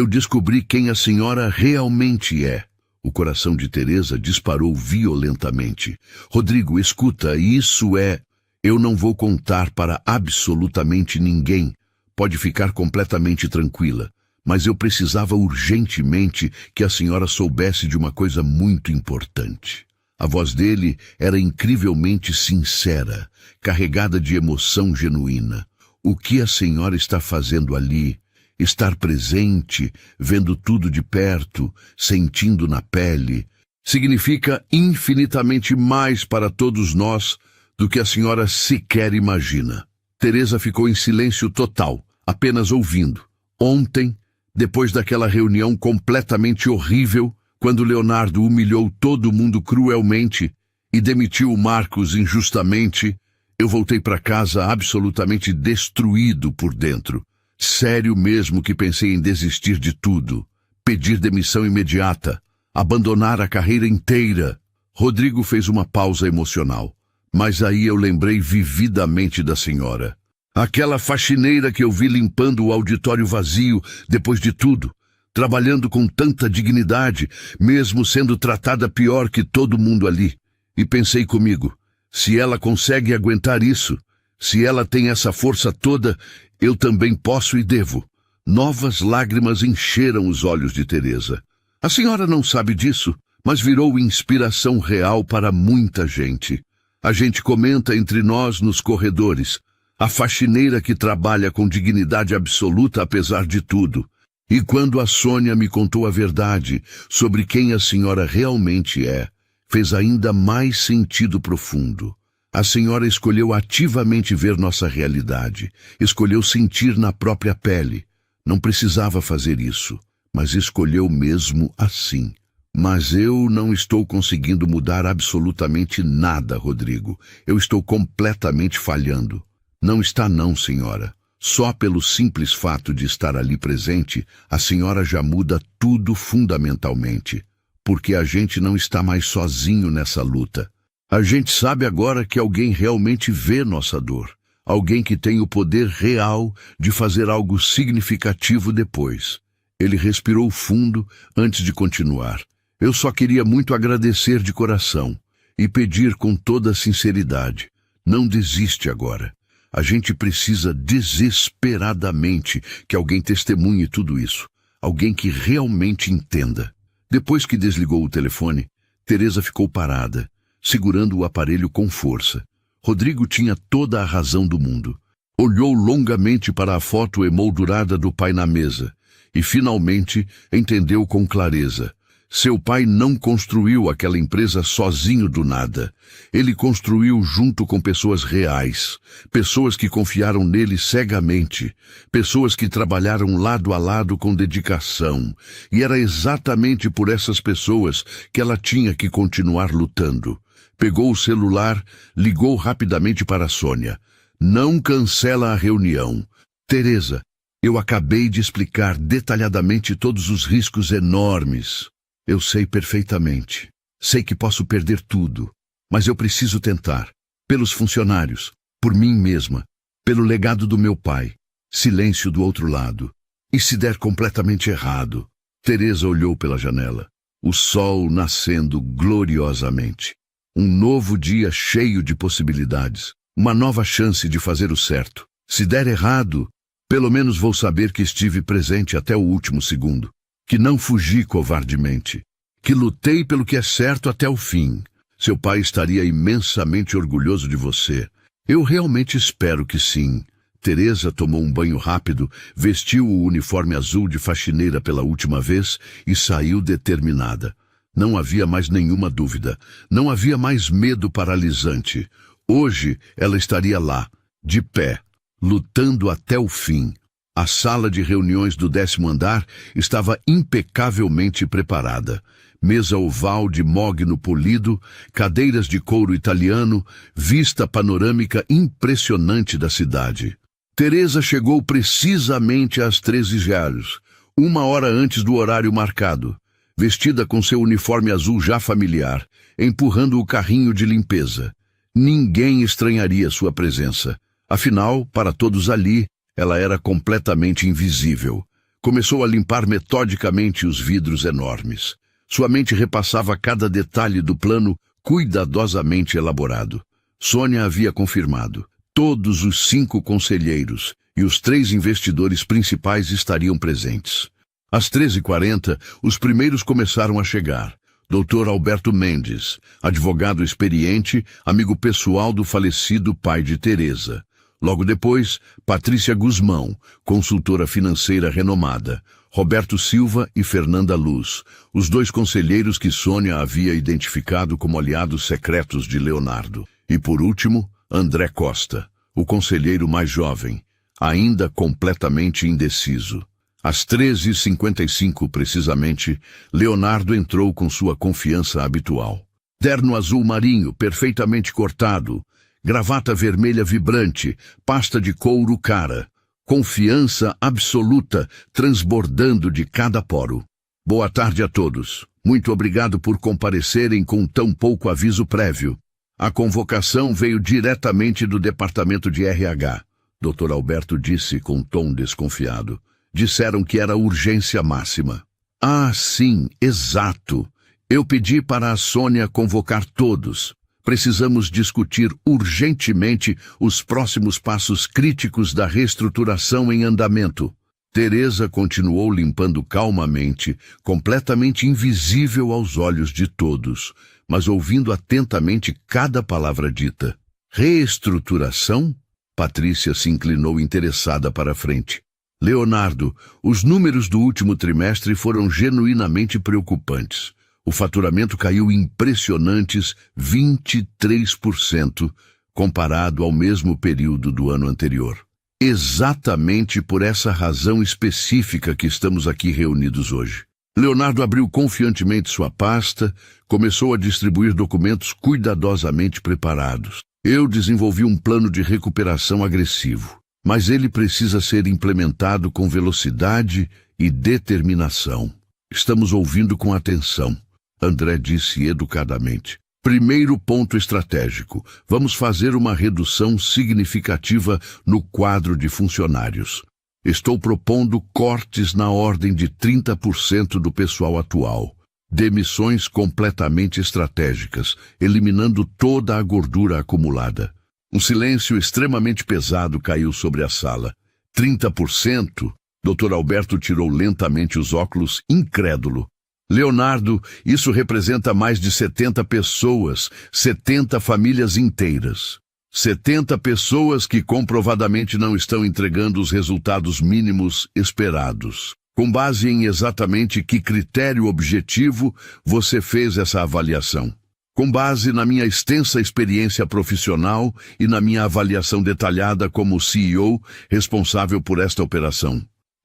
descobri quem a senhora realmente é. O coração de Teresa disparou violentamente. Rodrigo, escuta, isso é... Eu não vou contar para absolutamente ninguém. Pode ficar completamente tranquila. mas eu precisava urgentemente que a senhora soubesse de uma coisa muito importante. A voz dele era incrivelmente sincera, carregada de emoção genuína. O que a senhora está fazendo ali? Estar presente, vendo tudo de perto, sentindo na pele, significa infinitamente mais para todos nós do que a senhora sequer imagina. Teresa ficou em silêncio total, apenas ouvindo. Ontem, depois daquela reunião completamente horrível, quando Leonardo humilhou todo mundo cruelmente e demitiu o Marcos injustamente, eu voltei para casa absolutamente destruído por dentro. Sério mesmo que pensei em desistir de tudo, pedir demissão imediata, abandonar a carreira inteira. Rodrigo fez uma pausa emocional, mas aí eu lembrei vividamente da senhora. Aquela faxineira que eu vi limpando o auditório vazio depois de tudo, trabalhando com tanta dignidade, mesmo sendo tratada pior que todo mundo ali. E pensei comigo, se ela consegue aguentar isso, se ela tem essa força toda, eu também posso e devo. Novas lágrimas encheram os olhos de Teresa. A senhora não sabe disso, mas virou inspiração real para muita gente. A gente comenta entre nós nos corredores. A faxineira que trabalha com dignidade absoluta apesar de tudo. E quando a Sônia me contou a verdade sobre quem a senhora realmente é, fez ainda mais sentido profundo. A senhora escolheu ativamente ver nossa realidade, escolheu sentir na própria pele. Não precisava fazer isso, mas escolheu mesmo assim. Mas eu não estou conseguindo mudar absolutamente nada, Rodrigo. Eu estou completamente falhando. Não está não, senhora. Só pelo simples fato de estar ali presente, a senhora já muda tudo fundamentalmente. Porque a gente não está mais sozinho nessa luta. A gente sabe agora que alguém realmente vê nossa dor. Alguém que tem o poder real de fazer algo significativo depois. Ele respirou fundo antes de continuar. Eu só queria muito agradecer de coração e pedir com toda sinceridade. Não desiste agora. A gente precisa desesperadamente que alguém testemunhe tudo isso. Alguém que realmente entenda. Depois que desligou o telefone, Teresa ficou parada, segurando o aparelho com força. Rodrigo tinha toda a razão do mundo. Olhou longamente para a foto emoldurada do pai na mesa e finalmente entendeu com clareza. Seu pai não construiu aquela empresa sozinho do nada. Ele construiu junto com pessoas reais, pessoas que confiaram nele cegamente, pessoas que trabalharam lado a lado com dedicação. E era exatamente por essas pessoas que ela tinha que continuar lutando. Pegou o celular, ligou rapidamente para a Sônia. Não cancela a reunião. Teresa, eu acabei de explicar detalhadamente todos os riscos enormes. Eu sei perfeitamente. Sei que posso perder tudo, mas eu preciso tentar. Pelos funcionários, por mim mesma, pelo legado do meu pai. Silêncio do outro lado. E se der completamente errado? Teresa olhou pela janela. O sol nascendo gloriosamente. Um novo dia cheio de possibilidades. Uma nova chance de fazer o certo. Se der errado, pelo menos vou saber que estive presente até o último segundo. Que não fugi covardemente, que lutei pelo que é certo até o fim. Seu pai estaria imensamente orgulhoso de você. Eu realmente espero que sim. Teresa tomou um banho rápido, vestiu o uniforme azul de faxineira pela última vez e saiu determinada. Não havia mais nenhuma dúvida, não havia mais medo paralisante. Hoje ela estaria lá, de pé, lutando até o fim. A sala de reuniões do 10º andar estava impecavelmente preparada. Mesa oval de mogno polido, cadeiras de couro italiano, vista panorâmica impressionante da cidade. Teresa chegou precisamente às 13h, 1 hora antes do horário marcado, vestida com seu uniforme azul já familiar, empurrando o carrinho de limpeza. Ninguém estranharia sua presença. Afinal, para todos ali, ela era completamente invisível. Começou a limpar metodicamente os vidros enormes. Sua mente repassava cada detalhe do plano cuidadosamente elaborado. Sônia havia confirmado. Todos os 5 conselheiros e os 3 investidores principais estariam presentes. Às 13h40, os primeiros começaram a chegar. Dr. Alberto Mendes, advogado experiente, amigo pessoal do falecido pai de Teresa. Logo depois, Patrícia Guzmão, consultora financeira renomada. Roberto Silva e Fernanda Luz, os dois conselheiros que Sônia havia identificado como aliados secretos de Leonardo. E por último, André Costa, o conselheiro mais jovem, ainda completamente indeciso. Às 13h55, precisamente, Leonardo entrou com sua confiança habitual. Terno azul marinho, perfeitamente cortado, gravata vermelha vibrante, pasta de couro cara. Confiança absoluta, transbordando de cada poro. Boa tarde a todos. Muito obrigado por comparecerem com tão pouco aviso prévio. A convocação veio diretamente do departamento de RH. Dr. Alberto disse com tom desconfiado. Disseram que era urgência máxima. Ah, sim, exato. Eu pedi para a Sônia convocar todos. Precisamos discutir urgentemente os próximos passos críticos da reestruturação em andamento. Teresa continuou limpando calmamente, completamente invisível aos olhos de todos, mas ouvindo atentamente cada palavra dita. Reestruturação? Patrícia se inclinou interessada para a frente. Leonardo, os números do último trimestre foram genuinamente preocupantes. O faturamento caiu impressionantes 23% comparado ao mesmo período do ano anterior. Exatamente por essa razão específica que estamos aqui reunidos hoje. Leonardo abriu confiantemente sua pasta, começou a distribuir documentos cuidadosamente preparados. Eu desenvolvi um plano de recuperação agressivo, mas ele precisa ser implementado com velocidade e determinação. Estamos ouvindo com atenção. André disse educadamente. Primeiro ponto estratégico. Vamos fazer uma redução significativa no quadro de funcionários. Estou propondo cortes na ordem de 30% do pessoal atual. Demissões completamente estratégicas, eliminando toda a gordura acumulada. Um silêncio extremamente pesado caiu sobre a sala. 30%? Dr. Alberto tirou lentamente os óculos, incrédulo. Leonardo, isso representa mais de 70 pessoas, 70 famílias inteiras. 70 pessoas que comprovadamente não estão entregando os resultados mínimos esperados. Com base em exatamente que critério objetivo você fez essa avaliação? Com base na minha extensa experiência profissional e na minha avaliação detalhada como CEO responsável por esta operação.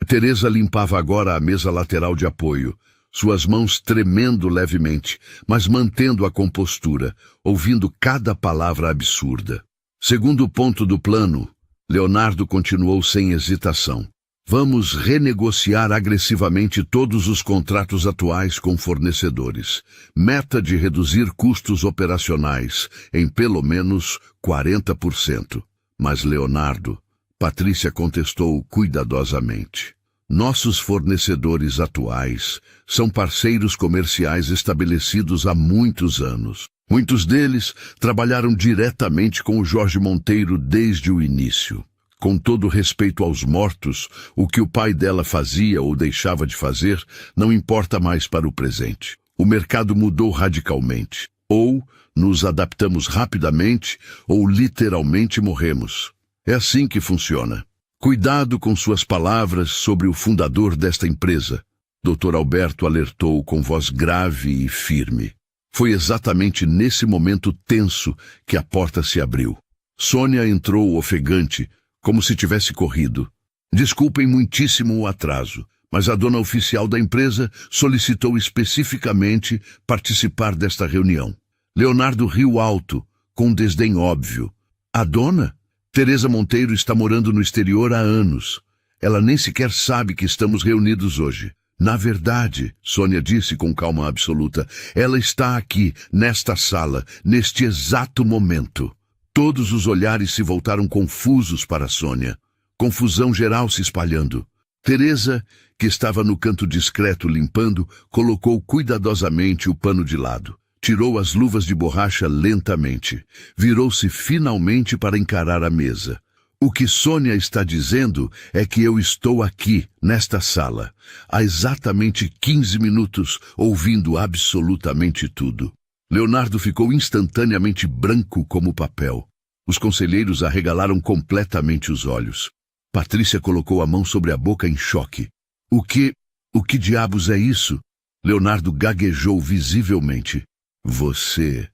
Teresa limpava agora a mesa lateral de apoio. Suas mãos tremendo levemente, mas mantendo a compostura, ouvindo cada palavra absurda. Segundo ponto do plano, Leonardo continuou sem hesitação. Vamos renegociar agressivamente todos os contratos atuais com fornecedores. Meta de reduzir custos operacionais em pelo menos 40%. Mas Leonardo, Patrícia contestou cuidadosamente. Nossos fornecedores atuais são parceiros comerciais estabelecidos há muitos anos. Muitos deles trabalharam diretamente com o Jorge Monteiro desde o início. Com todo respeito aos mortos, o que o pai dela fazia ou deixava de fazer não importa mais para o presente. O mercado mudou radicalmente. Ou nos adaptamos rapidamente, ou literalmente morremos. É assim que funciona. Cuidado com suas palavras sobre o fundador desta empresa. Dr. Alberto alertou com voz grave e firme. Foi exatamente nesse momento tenso que a porta se abriu. Sônia entrou ofegante, como se tivesse corrido. Desculpem muitíssimo o atraso, mas a dona oficial da empresa solicitou especificamente participar desta reunião. Leonardo riu alto, com desdém óbvio. A dona? Teresa Monteiro está morando no exterior há anos. Ela nem sequer sabe que estamos reunidos hoje. Na verdade, Sônia disse com calma absoluta, ela está aqui, nesta sala, neste exato momento. Todos os olhares se voltaram confusos para Sônia. Confusão geral se espalhando. Teresa, que estava no canto discreto limpando, colocou cuidadosamente o pano de lado. Tirou as luvas de borracha lentamente. Virou-se finalmente para encarar a mesa. O que Sônia está dizendo é que eu estou aqui, nesta sala, há exatamente 15 minutos, ouvindo absolutamente tudo. Leonardo ficou instantaneamente branco como papel. Os conselheiros arregalaram completamente os olhos. Patrícia colocou a mão sobre a boca em choque. O que diabos é isso? Leonardo gaguejou visivelmente. Você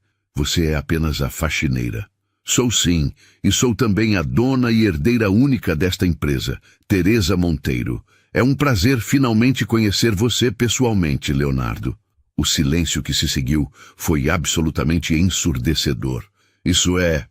é apenas a faxineira. Sou sim, e sou também a dona e herdeira única desta empresa, Teresa Monteiro. É um prazer finalmente conhecer você pessoalmente, Leonardo. O silêncio que se seguiu foi absolutamente ensurdecedor. Isso é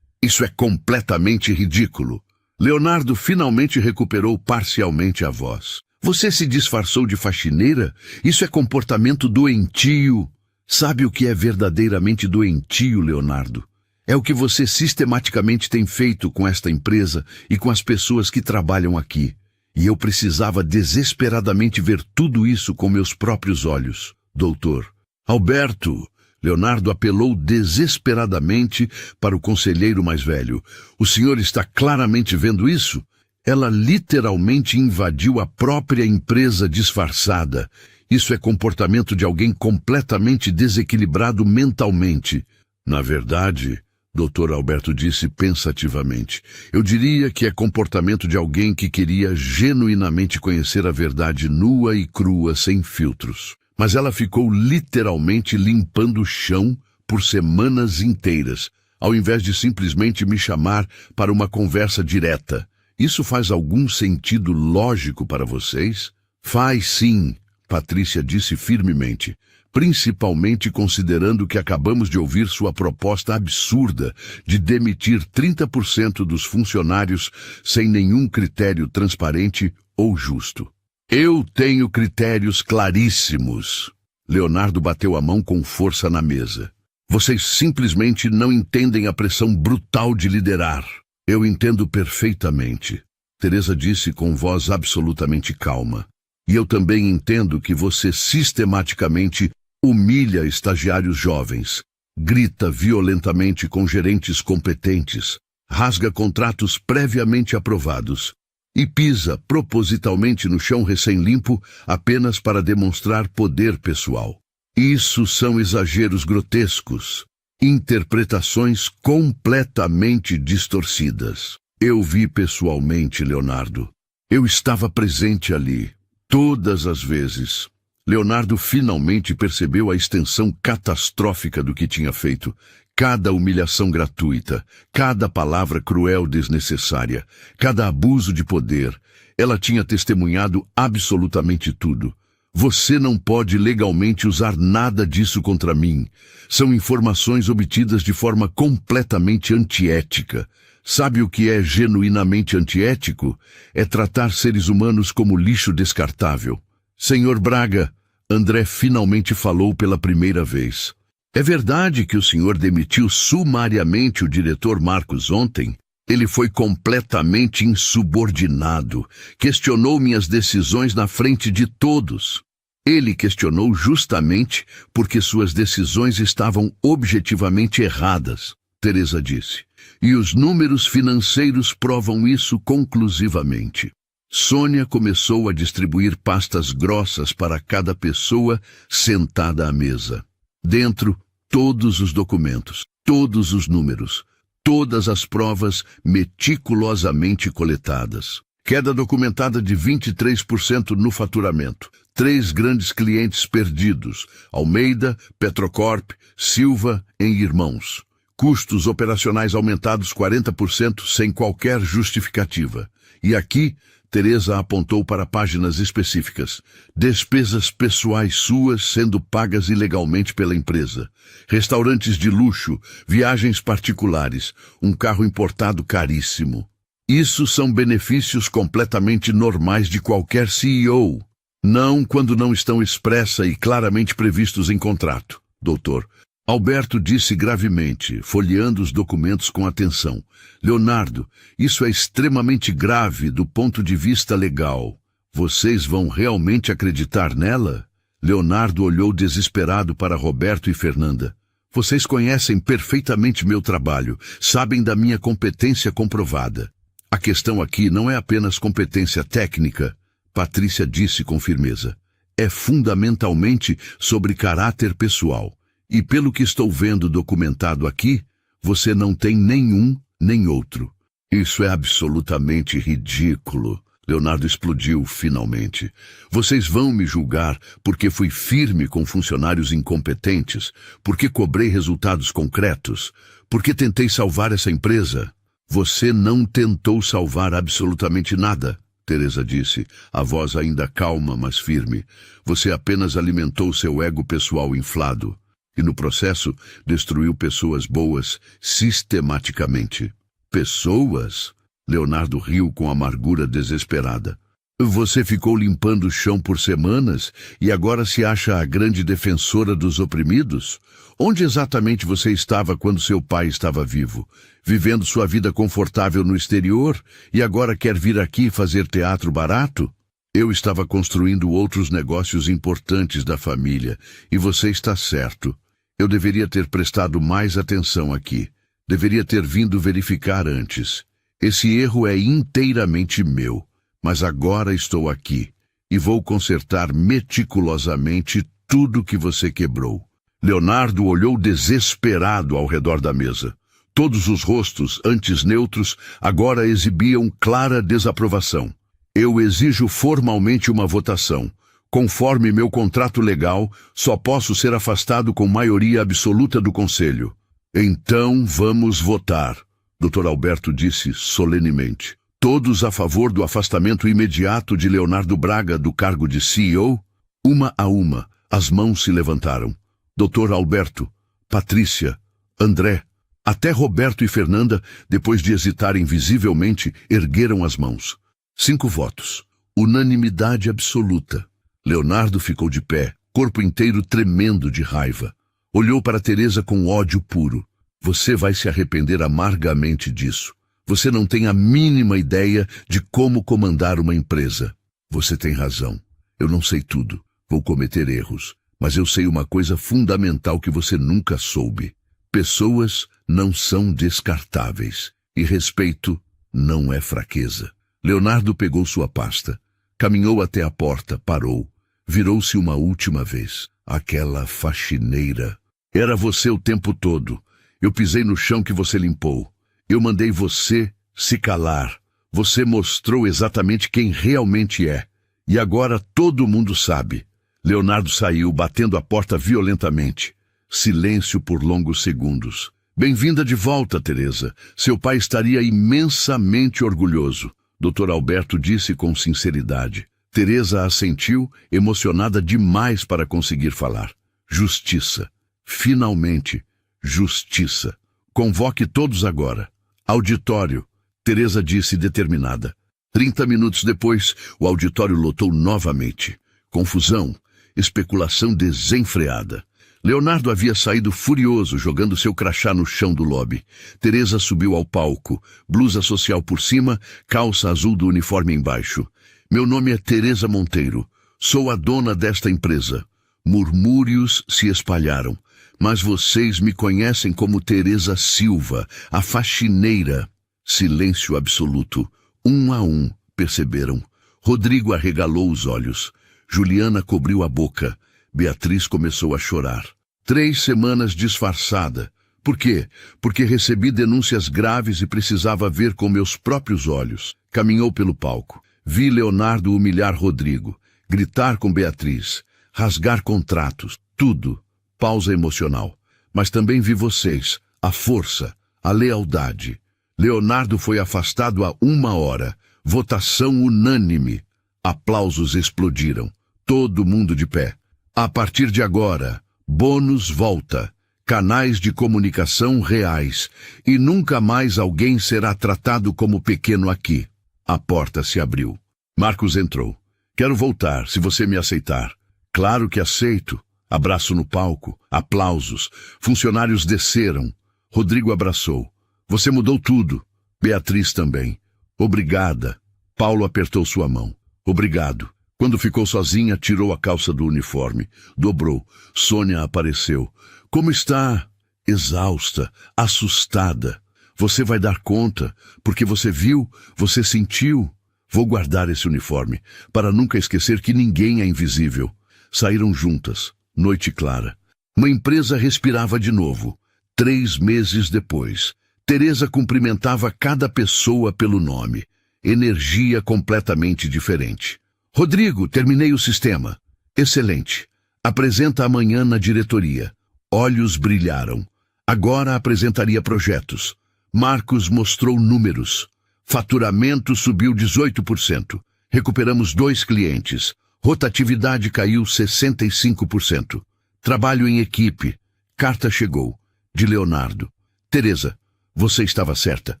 completamente ridículo. Leonardo finalmente recuperou parcialmente a voz. Você se disfarçou de faxineira? Isso é comportamento doentio. Sabe o que é verdadeiramente doentio, Leonardo? É o que você sistematicamente tem feito com esta empresa e com as pessoas que trabalham aqui. E eu precisava desesperadamente ver tudo isso com meus próprios olhos. Doutor Alberto, Leonardo apelou desesperadamente para o conselheiro mais velho. O senhor está claramente vendo isso? Ela literalmente invadiu a própria empresa disfarçada. Isso é comportamento de alguém completamente desequilibrado mentalmente. Na verdade, Dr. Alberto disse pensativamente, eu diria que é comportamento de alguém que queria genuinamente conhecer a verdade nua e crua, sem filtros. Mas ela ficou literalmente limpando o chão por semanas inteiras, ao invés de simplesmente me chamar para uma conversa direta. Isso faz algum sentido lógico para vocês? Faz sim, Patrícia disse firmemente, principalmente considerando que acabamos de ouvir sua proposta absurda de demitir 30% dos funcionários sem nenhum critério transparente ou justo. Eu tenho critérios claríssimos. Leonardo bateu a mão com força na mesa. Vocês simplesmente não entendem a pressão brutal de liderar. Eu entendo perfeitamente. Teresa disse com voz absolutamente calma. E eu também entendo que você sistematicamente humilha estagiários jovens, grita violentamente com gerentes competentes, rasga contratos previamente aprovados e pisa propositalmente no chão recém-limpo apenas para demonstrar poder pessoal. Isso são exageros grotescos, interpretações completamente distorcidas. Eu vi pessoalmente, Leonardo. Eu estava presente ali, todas as vezes. Leonardo finalmente percebeu a extensão catastrófica do que tinha feito. Cada humilhação gratuita, cada palavra cruel desnecessária, cada abuso de poder. Ela tinha testemunhado absolutamente tudo. Você não pode legalmente usar nada disso contra mim. São informações obtidas de forma completamente antiética. Sabe o que é genuinamente antiético? É tratar seres humanos como lixo descartável. Senhor Braga, André finalmente falou pela primeira vez. É verdade que o senhor demitiu sumariamente o diretor Marcos ontem? Ele foi completamente insubordinado. Questionou minhas decisões na frente de todos. Ele questionou justamente porque suas decisões estavam objetivamente erradas, Teresa disse. E os números financeiros provam isso conclusivamente. Sônia começou a distribuir pastas grossas para cada pessoa sentada à mesa. Dentro, todos os documentos, todos os números, todas as provas meticulosamente coletadas. Queda documentada de 23% no faturamento. 3 grandes clientes perdidos: Almeida, Petrocorp, Silva em Irmãos. Custos operacionais aumentados 40% sem qualquer justificativa. E aqui, Teresa apontou para páginas específicas. Despesas pessoais suas sendo pagas ilegalmente pela empresa. Restaurantes de luxo, viagens particulares, um carro importado caríssimo. Isso são benefícios completamente normais de qualquer CEO. Não quando não estão expressa e claramente previstos em contrato, doutor. Alberto disse gravemente, folheando os documentos com atenção. Leonardo, isso é extremamente grave do ponto de vista legal. Vocês vão realmente acreditar nela? Leonardo olhou desesperado para Roberto e Fernanda. Vocês conhecem perfeitamente meu trabalho, sabem da minha competência comprovada. A questão aqui não é apenas competência técnica, Patrícia disse com firmeza. É fundamentalmente sobre caráter pessoal. E pelo que estou vendo documentado aqui, você não tem nenhum nem outro. Isso é absolutamente ridículo. Leonardo explodiu finalmente. Vocês vão me julgar porque fui firme com funcionários incompetentes, porque cobrei resultados concretos, porque tentei salvar essa empresa. Você não tentou salvar absolutamente nada, Teresa disse, a voz ainda calma, mas firme. Você apenas alimentou seu ego pessoal inflado. E no processo, destruiu pessoas boas sistematicamente. Pessoas? Leonardo riu com amargura desesperada. Você ficou limpando o chão por semanas e agora se acha a grande defensora dos oprimidos? Onde exatamente você estava quando seu pai estava vivo? Vivendo sua vida confortável no exterior e agora quer vir aqui fazer teatro barato? Eu estava construindo outros negócios importantes da família e você está certo. Eu deveria ter prestado mais atenção aqui. Deveria ter vindo verificar antes. Esse erro é inteiramente meu. Mas agora estou aqui e vou consertar meticulosamente tudo que você quebrou. Leonardo olhou desesperado ao redor da mesa. Todos os rostos, antes neutros, agora exibiam clara desaprovação. Eu exijo formalmente uma votação. Conforme meu contrato legal, só posso ser afastado com maioria absoluta do Conselho. Então vamos votar, Dr. Alberto disse solenemente. Todos a favor do afastamento imediato de Leonardo Braga do cargo de CEO? Uma a uma, as mãos se levantaram. Dr. Alberto, Patrícia, André, até Roberto e Fernanda, depois de hesitarem visivelmente, ergueram as mãos. 5 votos. Unanimidade absoluta. Leonardo ficou de pé, corpo inteiro tremendo de raiva. Olhou para Teresa com ódio puro. Você vai se arrepender amargamente disso. Você não tem a mínima ideia de como comandar uma empresa. Você tem razão. Eu não sei tudo. Vou cometer erros. Mas eu sei uma coisa fundamental que você nunca soube. Pessoas não são descartáveis. E respeito não é fraqueza. Leonardo pegou sua pasta. Caminhou até a porta, parou. Virou-se uma última vez. Aquela faxineira. Era você o tempo todo. Eu pisei no chão que você limpou. Eu mandei você se calar. Você mostrou exatamente quem realmente é. E agora todo mundo sabe. Leonardo saiu, batendo a porta violentamente. Silêncio por longos segundos. Bem-vinda de volta, Teresa. Seu pai estaria imensamente orgulhoso. Dr. Alberto disse com sinceridade. Teresa assentiu, emocionada demais para conseguir falar. Justiça. Finalmente, justiça. Convoque todos agora. Auditório, Teresa disse determinada. 30 minutos depois, o auditório lotou novamente. Confusão, especulação desenfreada. Leonardo havia saído furioso, jogando seu crachá no chão do lobby. Teresa subiu ao palco, blusa social por cima, calça azul do uniforme embaixo. Meu nome é Teresa Monteiro. Sou a dona desta empresa. Murmúrios se espalharam. Mas vocês me conhecem como Teresa Silva, a faxineira. Silêncio absoluto. Um a um, perceberam. Rodrigo arregalou os olhos. Juliana cobriu a boca. Beatriz começou a chorar. 3 semanas disfarçada. Por quê? Porque recebi denúncias graves e precisava ver com meus próprios olhos. Caminhou pelo palco. Vi Leonardo humilhar Rodrigo, gritar com Beatriz, rasgar contratos, tudo. Pausa emocional. Mas também vi vocês, a força, a lealdade. Leonardo foi afastado há 1 hora. Votação unânime. Aplausos explodiram. Todo mundo de pé. A partir de agora, bônus volta. Canais de comunicação reais. E nunca mais alguém será tratado como pequeno aqui. A porta se abriu. Marcos entrou. Quero voltar, se você me aceitar. Claro que aceito. Abraço no palco, aplausos. Funcionários desceram. Rodrigo abraçou. Você mudou tudo. Beatriz também. Obrigada. Paulo apertou sua mão. Obrigado. Quando ficou sozinha, tirou a calça do uniforme. Dobrou. Sônia apareceu. Como está? Exausta, assustada. Você vai dar conta, porque você viu, você sentiu. Vou guardar esse uniforme, para nunca esquecer que ninguém é invisível. Saíram juntas, noite clara. Uma empresa respirava de novo. 3 meses depois, Teresa cumprimentava cada pessoa pelo nome. Energia completamente diferente. Rodrigo, terminei o sistema. Excelente. Apresenta amanhã na diretoria. Olhos brilharam. Agora apresentaria projetos. Marcos mostrou números. Faturamento subiu 18%. Recuperamos 2 clientes. Rotatividade caiu 65%. Trabalho em equipe. Carta chegou. De Leonardo. Teresa, você estava certa.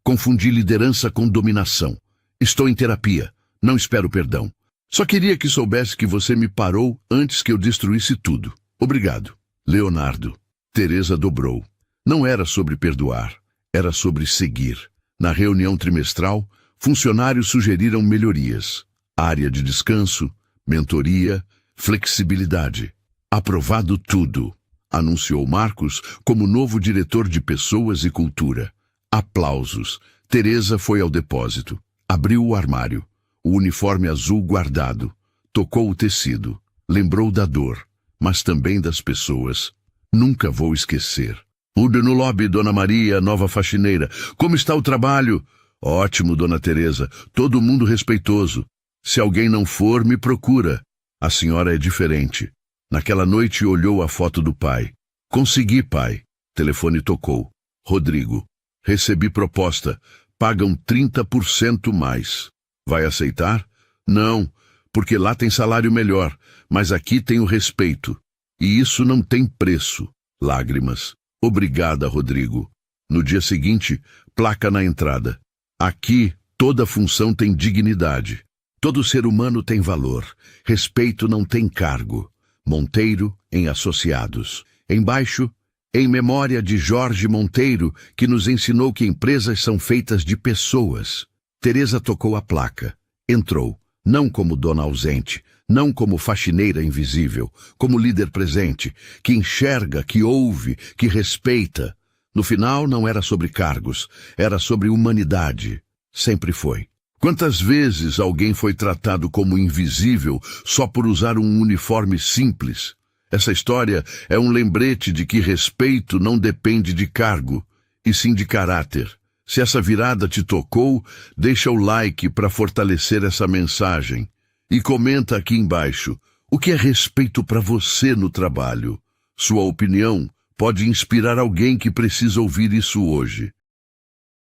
Confundi liderança com dominação. Estou em terapia. Não espero perdão. Só queria que soubesse que você me parou antes que eu destruísse tudo. Obrigado. Leonardo. Teresa dobrou. Não era sobre perdoar. Era sobre seguir. Na reunião trimestral, funcionários sugeriram melhorias. Área de descanso, mentoria, flexibilidade. Aprovado tudo, anunciou Marcos como novo diretor de pessoas e cultura. Aplausos. Teresa foi ao depósito. Abriu o armário. O uniforme azul guardado. Tocou o tecido. Lembrou da dor, mas também das pessoas. Nunca vou esquecer. Mude no lobby, Dona Maria, nova faxineira. Como está o trabalho? Ótimo, Dona Teresa. Todo mundo respeitoso. Se alguém não for, me procura. A senhora é diferente. Naquela noite olhou a foto do pai. Consegui, pai. Telefone tocou. Rodrigo. Recebi proposta. Pagam 30% mais. Vai aceitar? Não, porque lá tem salário melhor, mas aqui tem o respeito. E isso não tem preço. Lágrimas. Obrigada, Rodrigo. No dia seguinte, placa na entrada. Aqui, toda função tem dignidade. Todo ser humano tem valor. Respeito não tem cargo. Monteiro em Associados. Embaixo, em memória de Jorge Monteiro, que nos ensinou que empresas são feitas de pessoas. Teresa tocou a placa. Entrou, não como dona ausente, não como faxineira invisível, como líder presente, que enxerga, que ouve, que respeita. No final, não era sobre cargos, era sobre humanidade. Sempre foi. Quantas vezes alguém foi tratado como invisível só por usar um uniforme simples? Essa história é um lembrete de que respeito não depende de cargo, e sim de caráter. Se essa virada te tocou, deixa o like para fortalecer essa mensagem. E comenta aqui embaixo, o que é respeito para você no trabalho? Sua opinião pode inspirar alguém que precisa ouvir isso hoje.